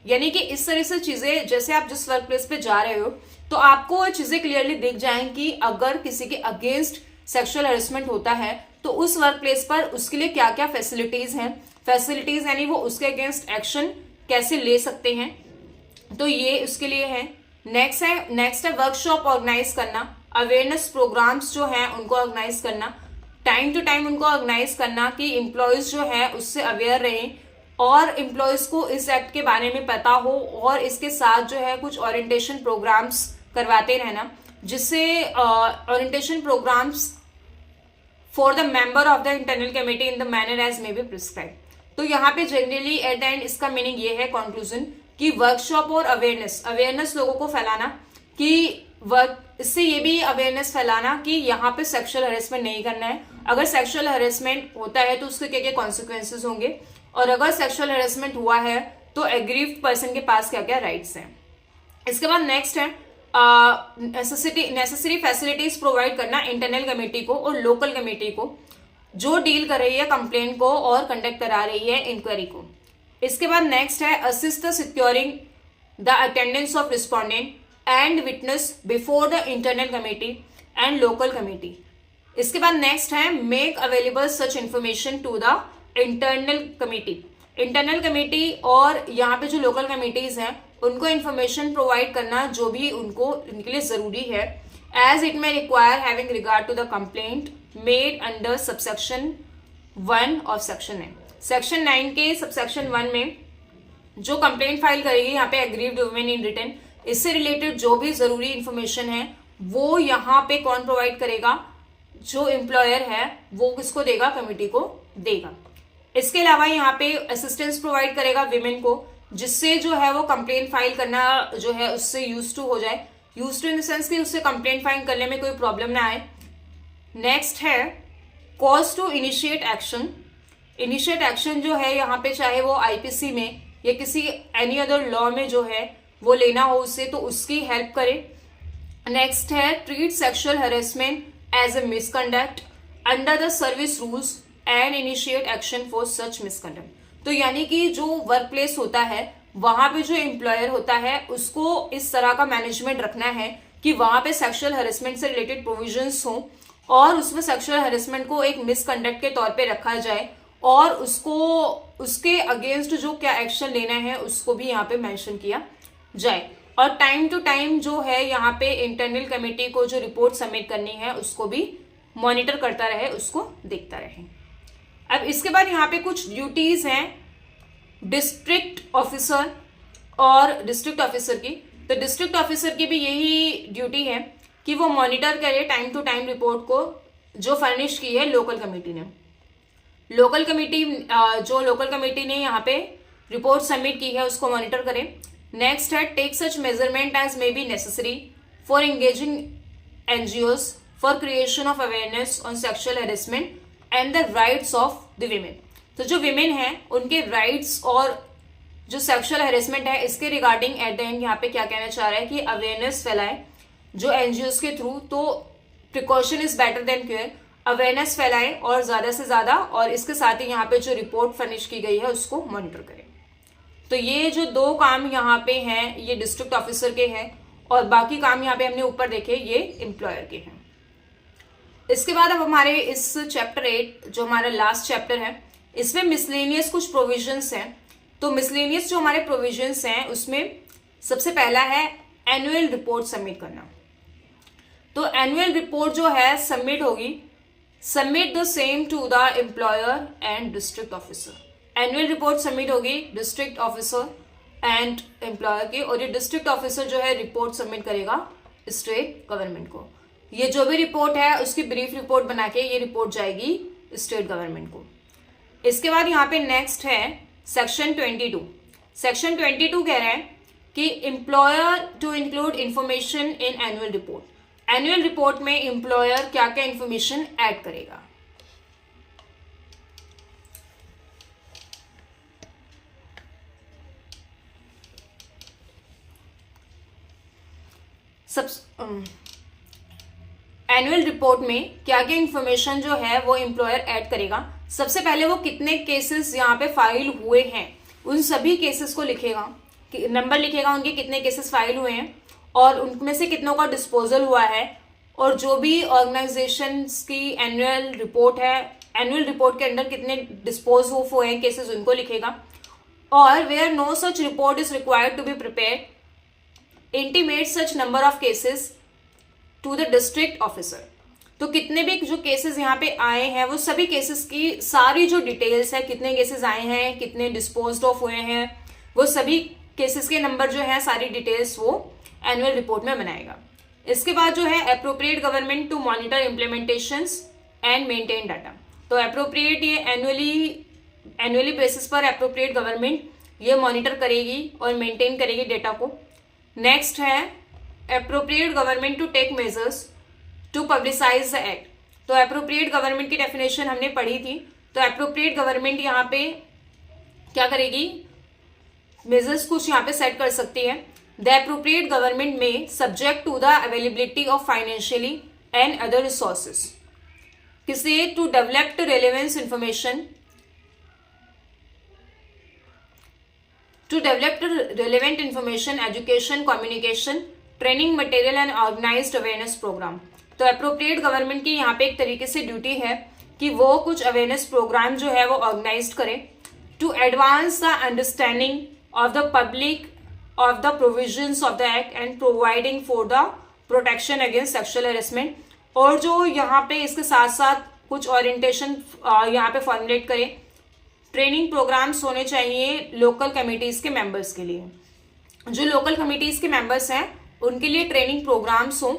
यानी कि इस तरह से चीजें, जैसे आप जिस वर्क प्लेस पे जा रहे हो तो आपको वो चीजें क्लियरली दिख जाएं कि अगर किसी के अगेंस्ट सेक्सुअल हेरेसमेंट होता है तो उस वर्क प्लेस पर उसके लिए क्या क्या फैसिलिटीज हैं। फैसिलिटीज यानी वो उसके अगेंस्ट एक्शन कैसे ले सकते हैं, तो ये उसके लिए है। नेक्स्ट है वर्कशॉप ऑर्गेनाइज करना, अवेयरनेस प्रोग्राम्स जो हैं उनको ऑर्गेनाइज करना, टाइम टू टाइम उनको ऑर्गेनाइज करना कि एम्प्लॉयज जो है उससे अवेयर रहें और एम्प्लॉयज को इस एक्ट के बारे में पता हो, और इसके साथ जो है कुछ ओरिएंटेशन प्रोग्राम्स करवाते रहना, जिससे orientation programmes for the member of the internal committee in the manner as may be prescribe. तो यहाँ पे जनरली एट द एंड इसका मीनिंग ये है कंक्लूजन कि वर्कशॉप और अवेयरनेस लोगों को फैलाना कि इससे ये भी अवेयरनेस फैलाना कि यहाँ पे सेक्सुअल हरेसमेंट नहीं करना है। अगर सेक्सुअल हरेसमेंट होता है तो उसके क्या क्या कॉन्सिक्वेंसेज होंगे, और अगर सेक्सुअल हरेसमेंट हुआ है तो एग्रीव्ड पर्सन के पास क्या क्या राइट्स हैं। इसके बाद नेक्स्ट है नेसेसरी फैसिलिटीज प्रोवाइड करना इंटरनल कमेटी को और लोकल कमेटी को जो डील कर रही है कंप्लेंट को और कंडक्ट करा रही है इंक्वायरी को। इसके बाद नेक्स्ट है assist securing the attendance of respondent and witness before the internal committee and local committee. इसके बाद नेक्स्ट है make available such information to the internal committee और यहाँ पे जो लोकल कमेटीज हैं उनको इंफॉर्मेशन प्रोवाइड करना जो भी उनके लिए जरूरी है, as it may require having regard to the complaint made under subsection 1 of section 9। Section 9 के सबसेक्शन 1 में जो कंप्लेंट फाइल करेगी यहाँ पे एग्रीव्ड वुमेन इन रिटन, इससे रिलेटेड जो भी जरूरी इंफॉर्मेशन है वो यहाँ पे कौन प्रोवाइड करेगा? जो एम्प्लॉयर है वो किसको देगा? कमेटी को देगा। इसके अलावा यहाँ पे असिस्टेंस प्रोवाइड करेगा विमेन को जिससे जो है वो कंप्लेंट फाइल करना जो है उससे यूज टू हो जाए, use to in the sense कि उससे कंप्लेंट फाइल करने में कोई प्रॉब्लम ना आए। नेक्स्ट है cause to initiate action. Initiate action जो है यहाँ पे चाहे वो आईपीसी में या किसी एनी अदर लॉ में जो है वो लेना हो उससे, तो उसकी हेल्प करे। नेक्स्ट है treat sexual harassment as a misconduct under the service rules and initiate action for such misconduct. तो यानी कि जो वर्क प्लेस होता है वहां पे जो एम्प्लॉयर होता है उसको इस तरह का मैनेजमेंट रखना है कि वहां पे सेक्सुअल हेरेसमेंट से रिलेटेड प्रोविजंस हो और उसमें सेक्सुअल हेरेसमेंट को एक मिसकंडक्ट के तौर पे रखा जाए और उसको उसके अगेंस्ट जो क्या एक्शन लेना है उसको भी यहाँ पे मेंशन किया जाए। और टाइम टू टाइम जो है यहाँ पे इंटरनल कमेटी को जो रिपोर्ट सबमिट करनी है उसको भी मॉनिटर करता रहे, उसको देखता रहे। अब इसके बाद यहाँ पे कुछ ड्यूटीज हैं डिस्ट्रिक्ट ऑफिसर और डिस्ट्रिक्ट ऑफिसर की। तो डिस्ट्रिक्ट ऑफिसर की भी यही ड्यूटी है कि वो मॉनिटर करे टाइम टू टाइम रिपोर्ट को जो फर्निश की है लोकल कमेटी ने। लोकल कमेटी ने यहाँ पे रिपोर्ट सबमिट की है उसको मॉनिटर करे। नेक्स्ट है take such measurement as may be necessary for engaging NGOs for creation of awareness on sexual harassment and the rights of the women. तो जो विमेन है उनके राइट्स और जो सेक्सुअल हेरेसमेंट है इसके रिगार्डिंग एट द एंड यहाँ पे क्या कहना चाह रहा है कि अवेयरनेस फैलाए जो एनजीओज के थ्रू। तो precaution is better than cure, awareness फैलाए और ज्यादा से ज्यादा, और इसके साथ ही यहाँ पे जो रिपोर्ट फर्निश की गई है उसको मॉनिटर करें। तो ये जो दो काम यहाँ पे हैं ये डिस्ट्रिक्ट ऑफिसर के हैं और बाकी काम यहाँ पे हमने ऊपर देखे ये एम्प्लॉयर के हैं। इसके बाद अब हमारे इस चैप्टर 8 जो हमारा लास्ट चैप्टर है इसमें मिसलेनियस कुछ प्रोविजंस हैं। तो मिसलेनियस जो हमारे प्रोविजंस हैं उसमें सबसे पहला है एनुअल रिपोर्ट सबमिट करना। तो एनुअल रिपोर्ट जो है सबमिट होगी, submit the same to the employer and district officer. Annual report submit होगी डिस्ट्रिक्ट ऑफिसर एंड एम्प्लॉयर की, और ये डिस्ट्रिक्ट ऑफिसर जो है रिपोर्ट सबमिट करेगा स्टेट गवर्नमेंट को। ये जो भी रिपोर्ट है उसकी ब्रीफ रिपोर्ट बना के ये रिपोर्ट जाएगी स्टेट गवर्नमेंट को। इसके बाद यहाँ पे नेक्स्ट है सेक्शन 22। सेक्शन 22 कह रहा है कि employer to include information in annual report. Annual report में एम्प्लॉयर क्या क्या इंफॉर्मेशन ऐड करेगा। एनुअल रिपोर्ट में क्या क्या इंफॉर्मेशन जो है वो एम्प्लॉयर ऐड करेगा। सबसे पहले वो कितने केसेस यहाँ पे फाइल हुए हैं उन सभी केसेस को लिखेगा, नंबर लिखेगा उनके कितने केसेस फाइल हुए हैं और उनमें से कितनों का डिस्पोजल हुआ है, और जो भी ऑर्गेनाइजेशंस की एनुअल रिपोर्ट है एनुअल रिपोर्ट के अंदर कितने डिस्पोज ऑफ हुए हैं केसेस उनको लिखेगा। और where no such report is required to be prepared intimate such number of cases to the district officer. तो कितने भी जो केसेस यहाँ पे आए हैं वो सभी केसेस की सारी जो डिटेल्स है, कितने केसेस आए हैं, कितने डिस्पोज्ड ऑफ हुए हैं, वो सभी केसेस के नंबर जो है सारी डिटेल्स वो एनुअल रिपोर्ट में बनाएगा। इसके बाद जो है appropriate government to monitor implementations and maintain data. तो एप्रोप्रिएट ये एनुअली बेसिस पर एप्रोप्रिएट गवर्नमेंट ये मॉनिटर करेगी और मेंटेन करेगी डेटा को। नेक्स्ट है appropriate government to take measures to publicise the act. तो एप्रोप्रिएट गवर्नमेंट की डेफिनेशन हमने पढ़ी थी। तो एप्रोप्रिएट गवर्नमेंट यहाँ पे क्या करेगी, मेजर्स कुछ यहाँ पे सेट कर सकती है। The appropriate government may subject to the availability of financially and other resources किसे to develop relevance information to develop relevant information, education, communication, training material and organized awareness program। तो appropriate government की यहाँ पे एक तरीके से duty है कि वो कुछ अवेयरनेस प्रोग्राम जो है वो ऑर्गेनाइज करे to advance the understanding of the public of the provisions of the act and providing for the protection against sexual harassment। और जो यहाँ पे इसके साथ साथ कुछ ओरिएंटेशन यहाँ पे फॉर्मुलेट करे। ट्रेनिंग प्रोग्राम्स होने चाहिए लोकल कमिटीज के मेंबर्स के लिए। जो लोकल कमिटीज के मेंबर्स हैं उनके लिए ट्रेनिंग प्रोग्राम्स हो,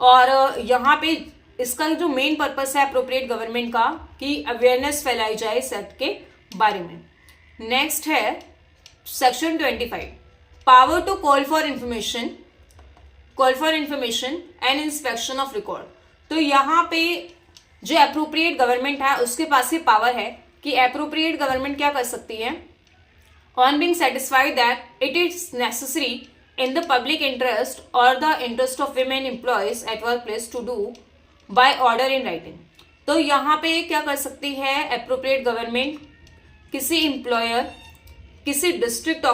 और यहाँ पे इसका जो मेन पर्पस है अप्रोप्रिएट गवर्नमेंट का कि अवेयरनेस फैलाई जाए इस एक्ट के बारे में। नेक्स्ट है section 25 power to call for information and inspection of record. तो यहाँ पे जो एप्रोप्रिएट गवर्नमेंट है उसके पास ये पावर है कि एप्रोप्रिएट गवर्नमेंट क्या कर सकती है, on being satisfied that it is necessary in the public interest और the interest of women employees at work place to do by order in writing. तो यहाँ पे क्या कर सकती है एप्रोप्रिएट गवर्नमेंट, किसी एम्प्लॉयर, किसी district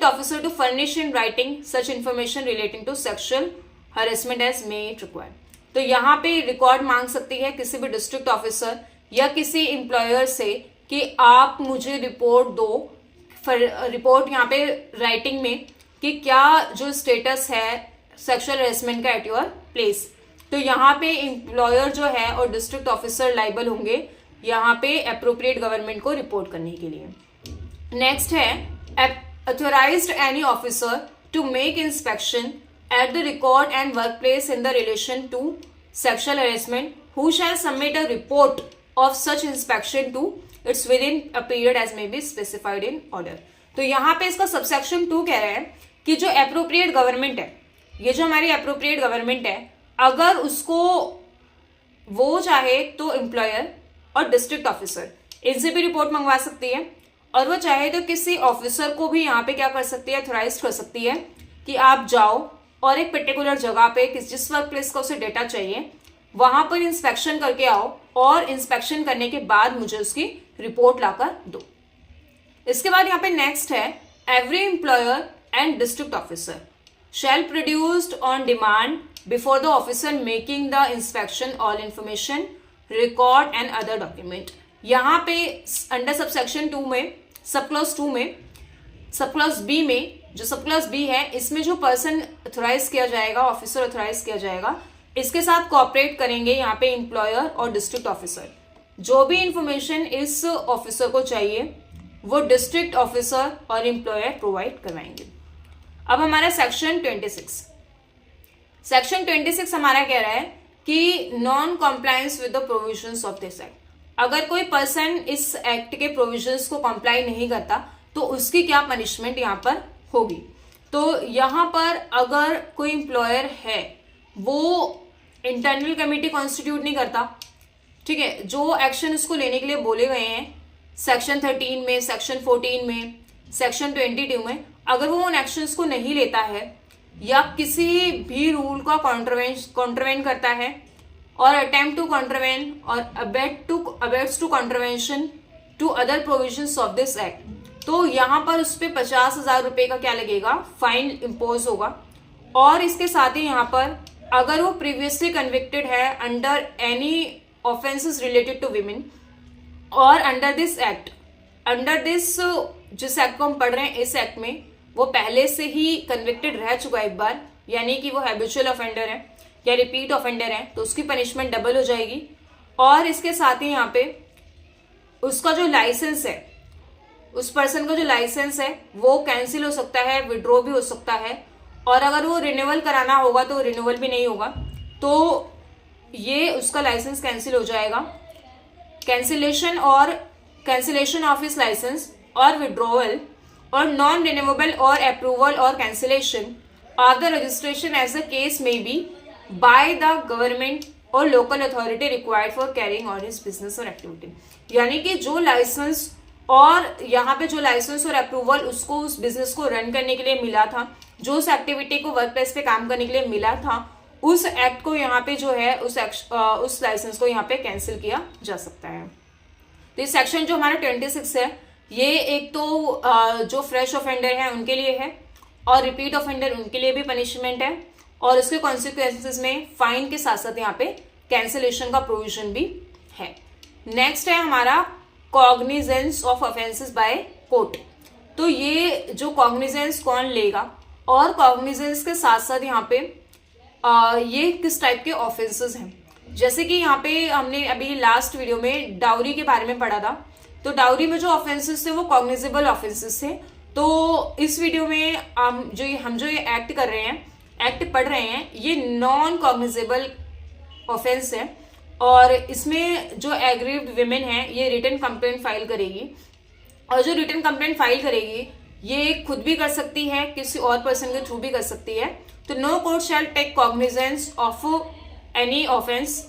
officer to furnish in writing such information relating to sexual harassment as may it require. तो यहाँ पे रिकॉर्ड मांग सकती है किसी भी डिस्ट्रिक्ट ऑफिसर या किसी एम्प्लॉयर से कि आप मुझे रिपोर्ट दो, रिपोर्ट यहाँ पे राइटिंग में कि क्या जो स्टेटस है सेक्सुअल हरेसमेंट का एट योर प्लेस। तो यहाँ पे एम्प्लॉयर जो है और डिस्ट्रिक्ट ऑफिसर लाइबल होंगे यहाँ पे एप्रोप्रिएट गवर्नमेंट को रिपोर्ट करने के लिए। नेक्स्ट है authorised any officer to make inspection at the record and workplace in the relation to sexual harassment, who shall submit a report of such inspection to its within a period as may be specified in order। तो यहाँ पे इसका subsection 2 कह रहे हैं कि जो appropriate government है, ये जो हमारी एप्रोप्रिएट गवर्नमेंट है, अगर उसको वो चाहे तो एम्प्लॉयर और डिस्ट्रिक्ट ऑफिसर इनसे भी रिपोर्ट मंगवा सकती है, और वो चाहे तो किसी ऑफिसर को भी यहाँ पे क्या कर सकती है, ऑथराइज कर सकती है कि आप जाओ और एक पर्टिकुलर जगह पे जिस वर्क प्लेस का उसे डेटा चाहिए वहां पर इंस्पेक्शन करके आओ और इंस्पेक्शन करने के बाद मुझे उसकी रिपोर्ट लाकर दो। इसके बाद यहाँ पे नेक्स्ट है every employer and district officer shell produced on demand before the officer making the inspection all information record and other document. यहाँ पे अंडर सबसेक्शन 2 में सब क्लॉज बी में जो सब क्लॉज बी है इसमें जो पर्सन ऑथराइज किया जाएगा, ऑफिसर ऑथराइज किया जाएगा, इसके साथ कोऑपरेट करेंगे यहाँ पे एम्प्लॉयर और डिस्ट्रिक्ट ऑफिसर। जो भी इंफॉर्मेशन इस ऑफिसर को चाहिए वो डिस्ट्रिक्ट ऑफिसर और एम्प्लॉयर प्रोवाइड करवाएंगे। अब हमारा सेक्शन 26 हमारा कह रहा है कि non compliance with the provisions of this act. अगर कोई पर्सन इस एक्ट के प्रोविजंस को कंप्लाई नहीं करता तो उसकी क्या पनिशमेंट यहाँ पर होगी। तो यहाँ पर अगर कोई एम्प्लॉयर है वो इंटरनल कमेटी कॉन्स्टिट्यूट नहीं करता, ठीक है, जो एक्शन उसको लेने के लिए बोले गए हैं सेक्शन 13 में, सेक्शन 14 में, सेक्शन 22 में, अगर वो उन एक्शंस को नहीं लेता है या किसी भी रूल का कॉन्ट्रवेन करता है और अटेम्प्ट टू कॉन्ट्रवेन और abets to contravention to other provisions of this act, तो यहाँ पर उस पर 50,000 रुपए का क्या लगेगा, फाइन इम्पोज होगा। और इसके साथ ही यहाँ पर अगर वो प्रीवियसली कन्विक्टेड है under any offences related to women और अंडर दिस जिस एक्ट को हम पढ़ रहे हैं इस एक्ट में वो पहले से ही कन्विक्टेड रह चुका है एक बार, यानी कि वो हैबिचुअल ऑफेंडर है या रिपीट ऑफेंडर है, तो उसकी पनिशमेंट डबल हो जाएगी। और इसके साथ ही यहाँ पे उसका जो लाइसेंस है, उस पर्सन का जो लाइसेंस है वो कैंसिल हो सकता है, विड्रॉ भी हो सकता है, और अगर वो रिन्यूअल कराना होगा तो रिन्यूअल भी नहीं होगा, तो ये उसका लाइसेंस कैंसिल हो जाएगा। कैंसिलेशन ऑफ हिज लाइसेंस और विड्रॉवल और नॉन रिन्यूएबल और अप्रूवल और cancellation of the registration as the case may be by the government और local authority required for carrying on his business और एक्टिविटी। यानी कि जो लाइसेंस और यहाँ पे जो लाइसेंस और अप्रूवल उसको उस बिजनेस को रन करने के लिए मिला था, जो उस एक्टिविटी को वर्क प्लेस पे काम करने के लिए मिला था, उस एक्ट को यहाँ पे जो है उस लाइसेंस को यहाँ पे कैंसिल किया जा सकता है। तो ये सेक्शन जो हमारा 26 है ये एक तो जो फ्रेश ऑफेंडर है उनके लिए है और रिपीट ऑफेंडर उनके लिए भी पनिशमेंट है, और उसके कॉन्सिक्वेंसेस में फाइन के साथ साथ यहाँ पे कैंसिलेशन का प्रोविजन भी है। नेक्स्ट है हमारा cognizance of offences by court. तो ये जो कॉग्निजेंस कौन लेगा और कॉग्निजेंस के साथ साथ यहाँ पे ये किस टाइप के ऑफेंसेस हैं, जैसे कि यहाँ पे हमने अभी लास्ट वीडियो में डाउरी के बारे में पढ़ा था, तो डाउरी में जो ऑफेंसेस थे वो कॉग्निजेबल ऑफेंसेस थे। तो इस वीडियो में हम जो ये एक्ट कर रहे हैं, एक्ट पढ़ रहे हैं, ये नॉन कॉग्निजेबल ऑफेंस है, और इसमें जो एग्रीव्ड विमेन है ये रिटन कंप्लेंट फाइल करेगी और जो रिटन कंप्लेंट फाइल करेगी ये खुद भी कर सकती है, किसी और पर्सन के थ्रू भी कर सकती है। तो no court shall take cognizance of any offence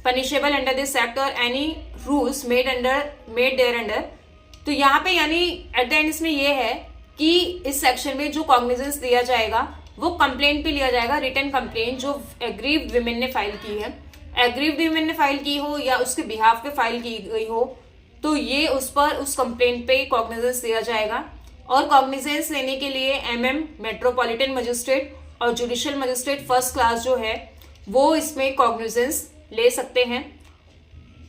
punishable under this act और any rules made thereunder. तो यहाँ पे यानी एट द एंड इसमें ये है कि इस सेक्शन में जो कॉग्निजेंस दिया जाएगा वो कंप्लेंट पे लिया जाएगा, रिटन कंप्लेंट जो एग्रीव्ड विमेन ने फाइल की है, एग्रीव्ड विमेन ने फाइल की हो या उसके बिहाफ पे फाइल की गई हो, तो ये उस पर उस कंप्लेंट पे कॉग्निजेंस दिया जाएगा। और कॉग्निजेंस लेने के लिए मेट्रोपॉलिटन मजिस्ट्रेट और जुडिशियल मजिस्ट्रेट फर्स्ट क्लास जो है वो इसमें कॉग्निजेंस ले सकते हैं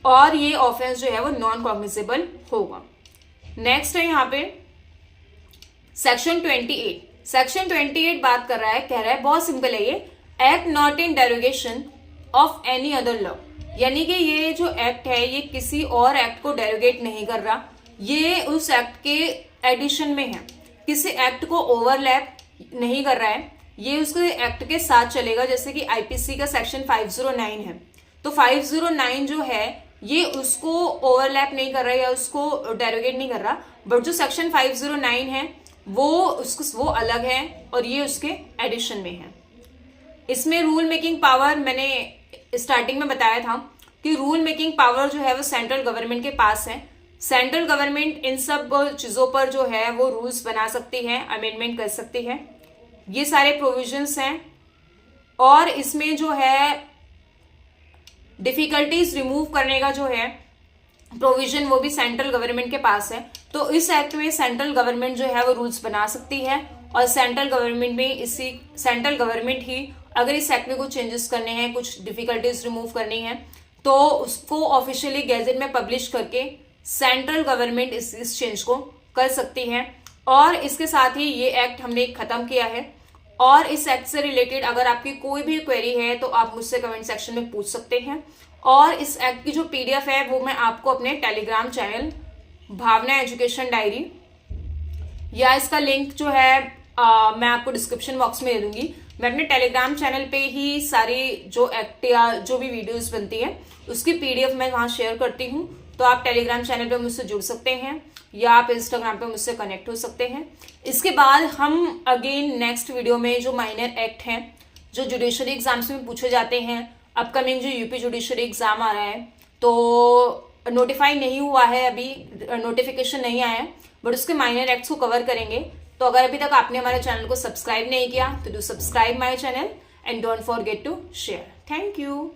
और ये ऑफेंस जो है वो नॉन कॉग्निजेबल होगा। नेक्स्ट है यहाँ पे सेक्शन 28। सेक्शन 28 बात कर रहा है, कह रहा है बहुत सिंपल है ये, act not in derogation of any other law. यानी कि ये जो एक्ट है ये किसी और एक्ट को डेरोगेट नहीं कर रहा, ये उस एक्ट के एडिशन में है, किसी एक्ट को ओवरलैप नहीं कर रहा है, ये उसके एक्ट के साथ चलेगा। जैसे कि आईपीसी का सेक्शन 509 है, तो 509 जो है ये उसको ओवरलैप नहीं कर रहा या उसको डेरोगेट नहीं कर रहा, बट जो सेक्शन 509 है वो अलग है और ये उसके एडिशन में है। इसमें रूल मेकिंग पावर, मैंने स्टार्टिंग में बताया था कि रूल मेकिंग पावर जो है वो सेंट्रल गवर्नमेंट के पास है। सेंट्रल गवर्नमेंट इन सब चीजों पर जो है वो रूल्स बना सकती है, अमेंडमेंट कर सकती है। ये सारे प्रोविजंस हैं और इसमें जो है डिफिकल्टीज रिमूव करने का जो है प्रोविजन वो भी सेंट्रल गवर्नमेंट के पास है। तो इस एक्ट में सेंट्रल गवर्नमेंट जो है वो रूल्स बना सकती है और सेंट्रल गवर्नमेंट ही अगर इस एक्ट में कुछ चेंजेस करने हैं, कुछ डिफिकल्टीज रिमूव करनी है, तो उसको ऑफिशियली गैजेट में पब्लिश करके सेंट्रल गवर्नमेंट इस चेंज को कर सकती है। और इसके साथ ही ये एक्ट हमने खत्म किया है। और इस एक्ट से रिलेटेड अगर आपकी कोई भी क्वेरी है तो आप मुझसे कमेंट सेक्शन में पूछ सकते हैं। और इस एक्ट की जो पीडीएफ है वो मैं आपको अपने टेलीग्राम चैनल भावना एजुकेशन डायरी या इसका लिंक जो है मैं आपको डिस्क्रिप्शन बॉक्स में दे दूंगी। मैं अपने टेलीग्राम चैनल पे ही सारी जो एक्ट या जो भी वीडियोस बनती है उसकी पीडीएफ मैं वहां शेयर करती हूँ। तो आप टेलीग्राम चैनल पे मुझसे जुड़ सकते हैं या आप इंस्टाग्राम पे मुझसे कनेक्ट हो सकते हैं। इसके बाद हम अगेन नेक्स्ट वीडियो में जो माइनर एक्ट हैं जो जुडिशरी एग्जाम्स में पूछे जाते हैं, अपकमिंग जो यूपी जुडिशरी एग्जाम आ रहा है तो नोटिफाई नहीं हुआ है, अभी नोटिफिकेशन नहीं आया है, बट उसके माइनर एक्ट्स को कवर करेंगे। तो अगर अभी तक आपने हमारे चैनल को सब्सक्राइब नहीं किया तो do subscribe my channel and don't forget to share. Thank you.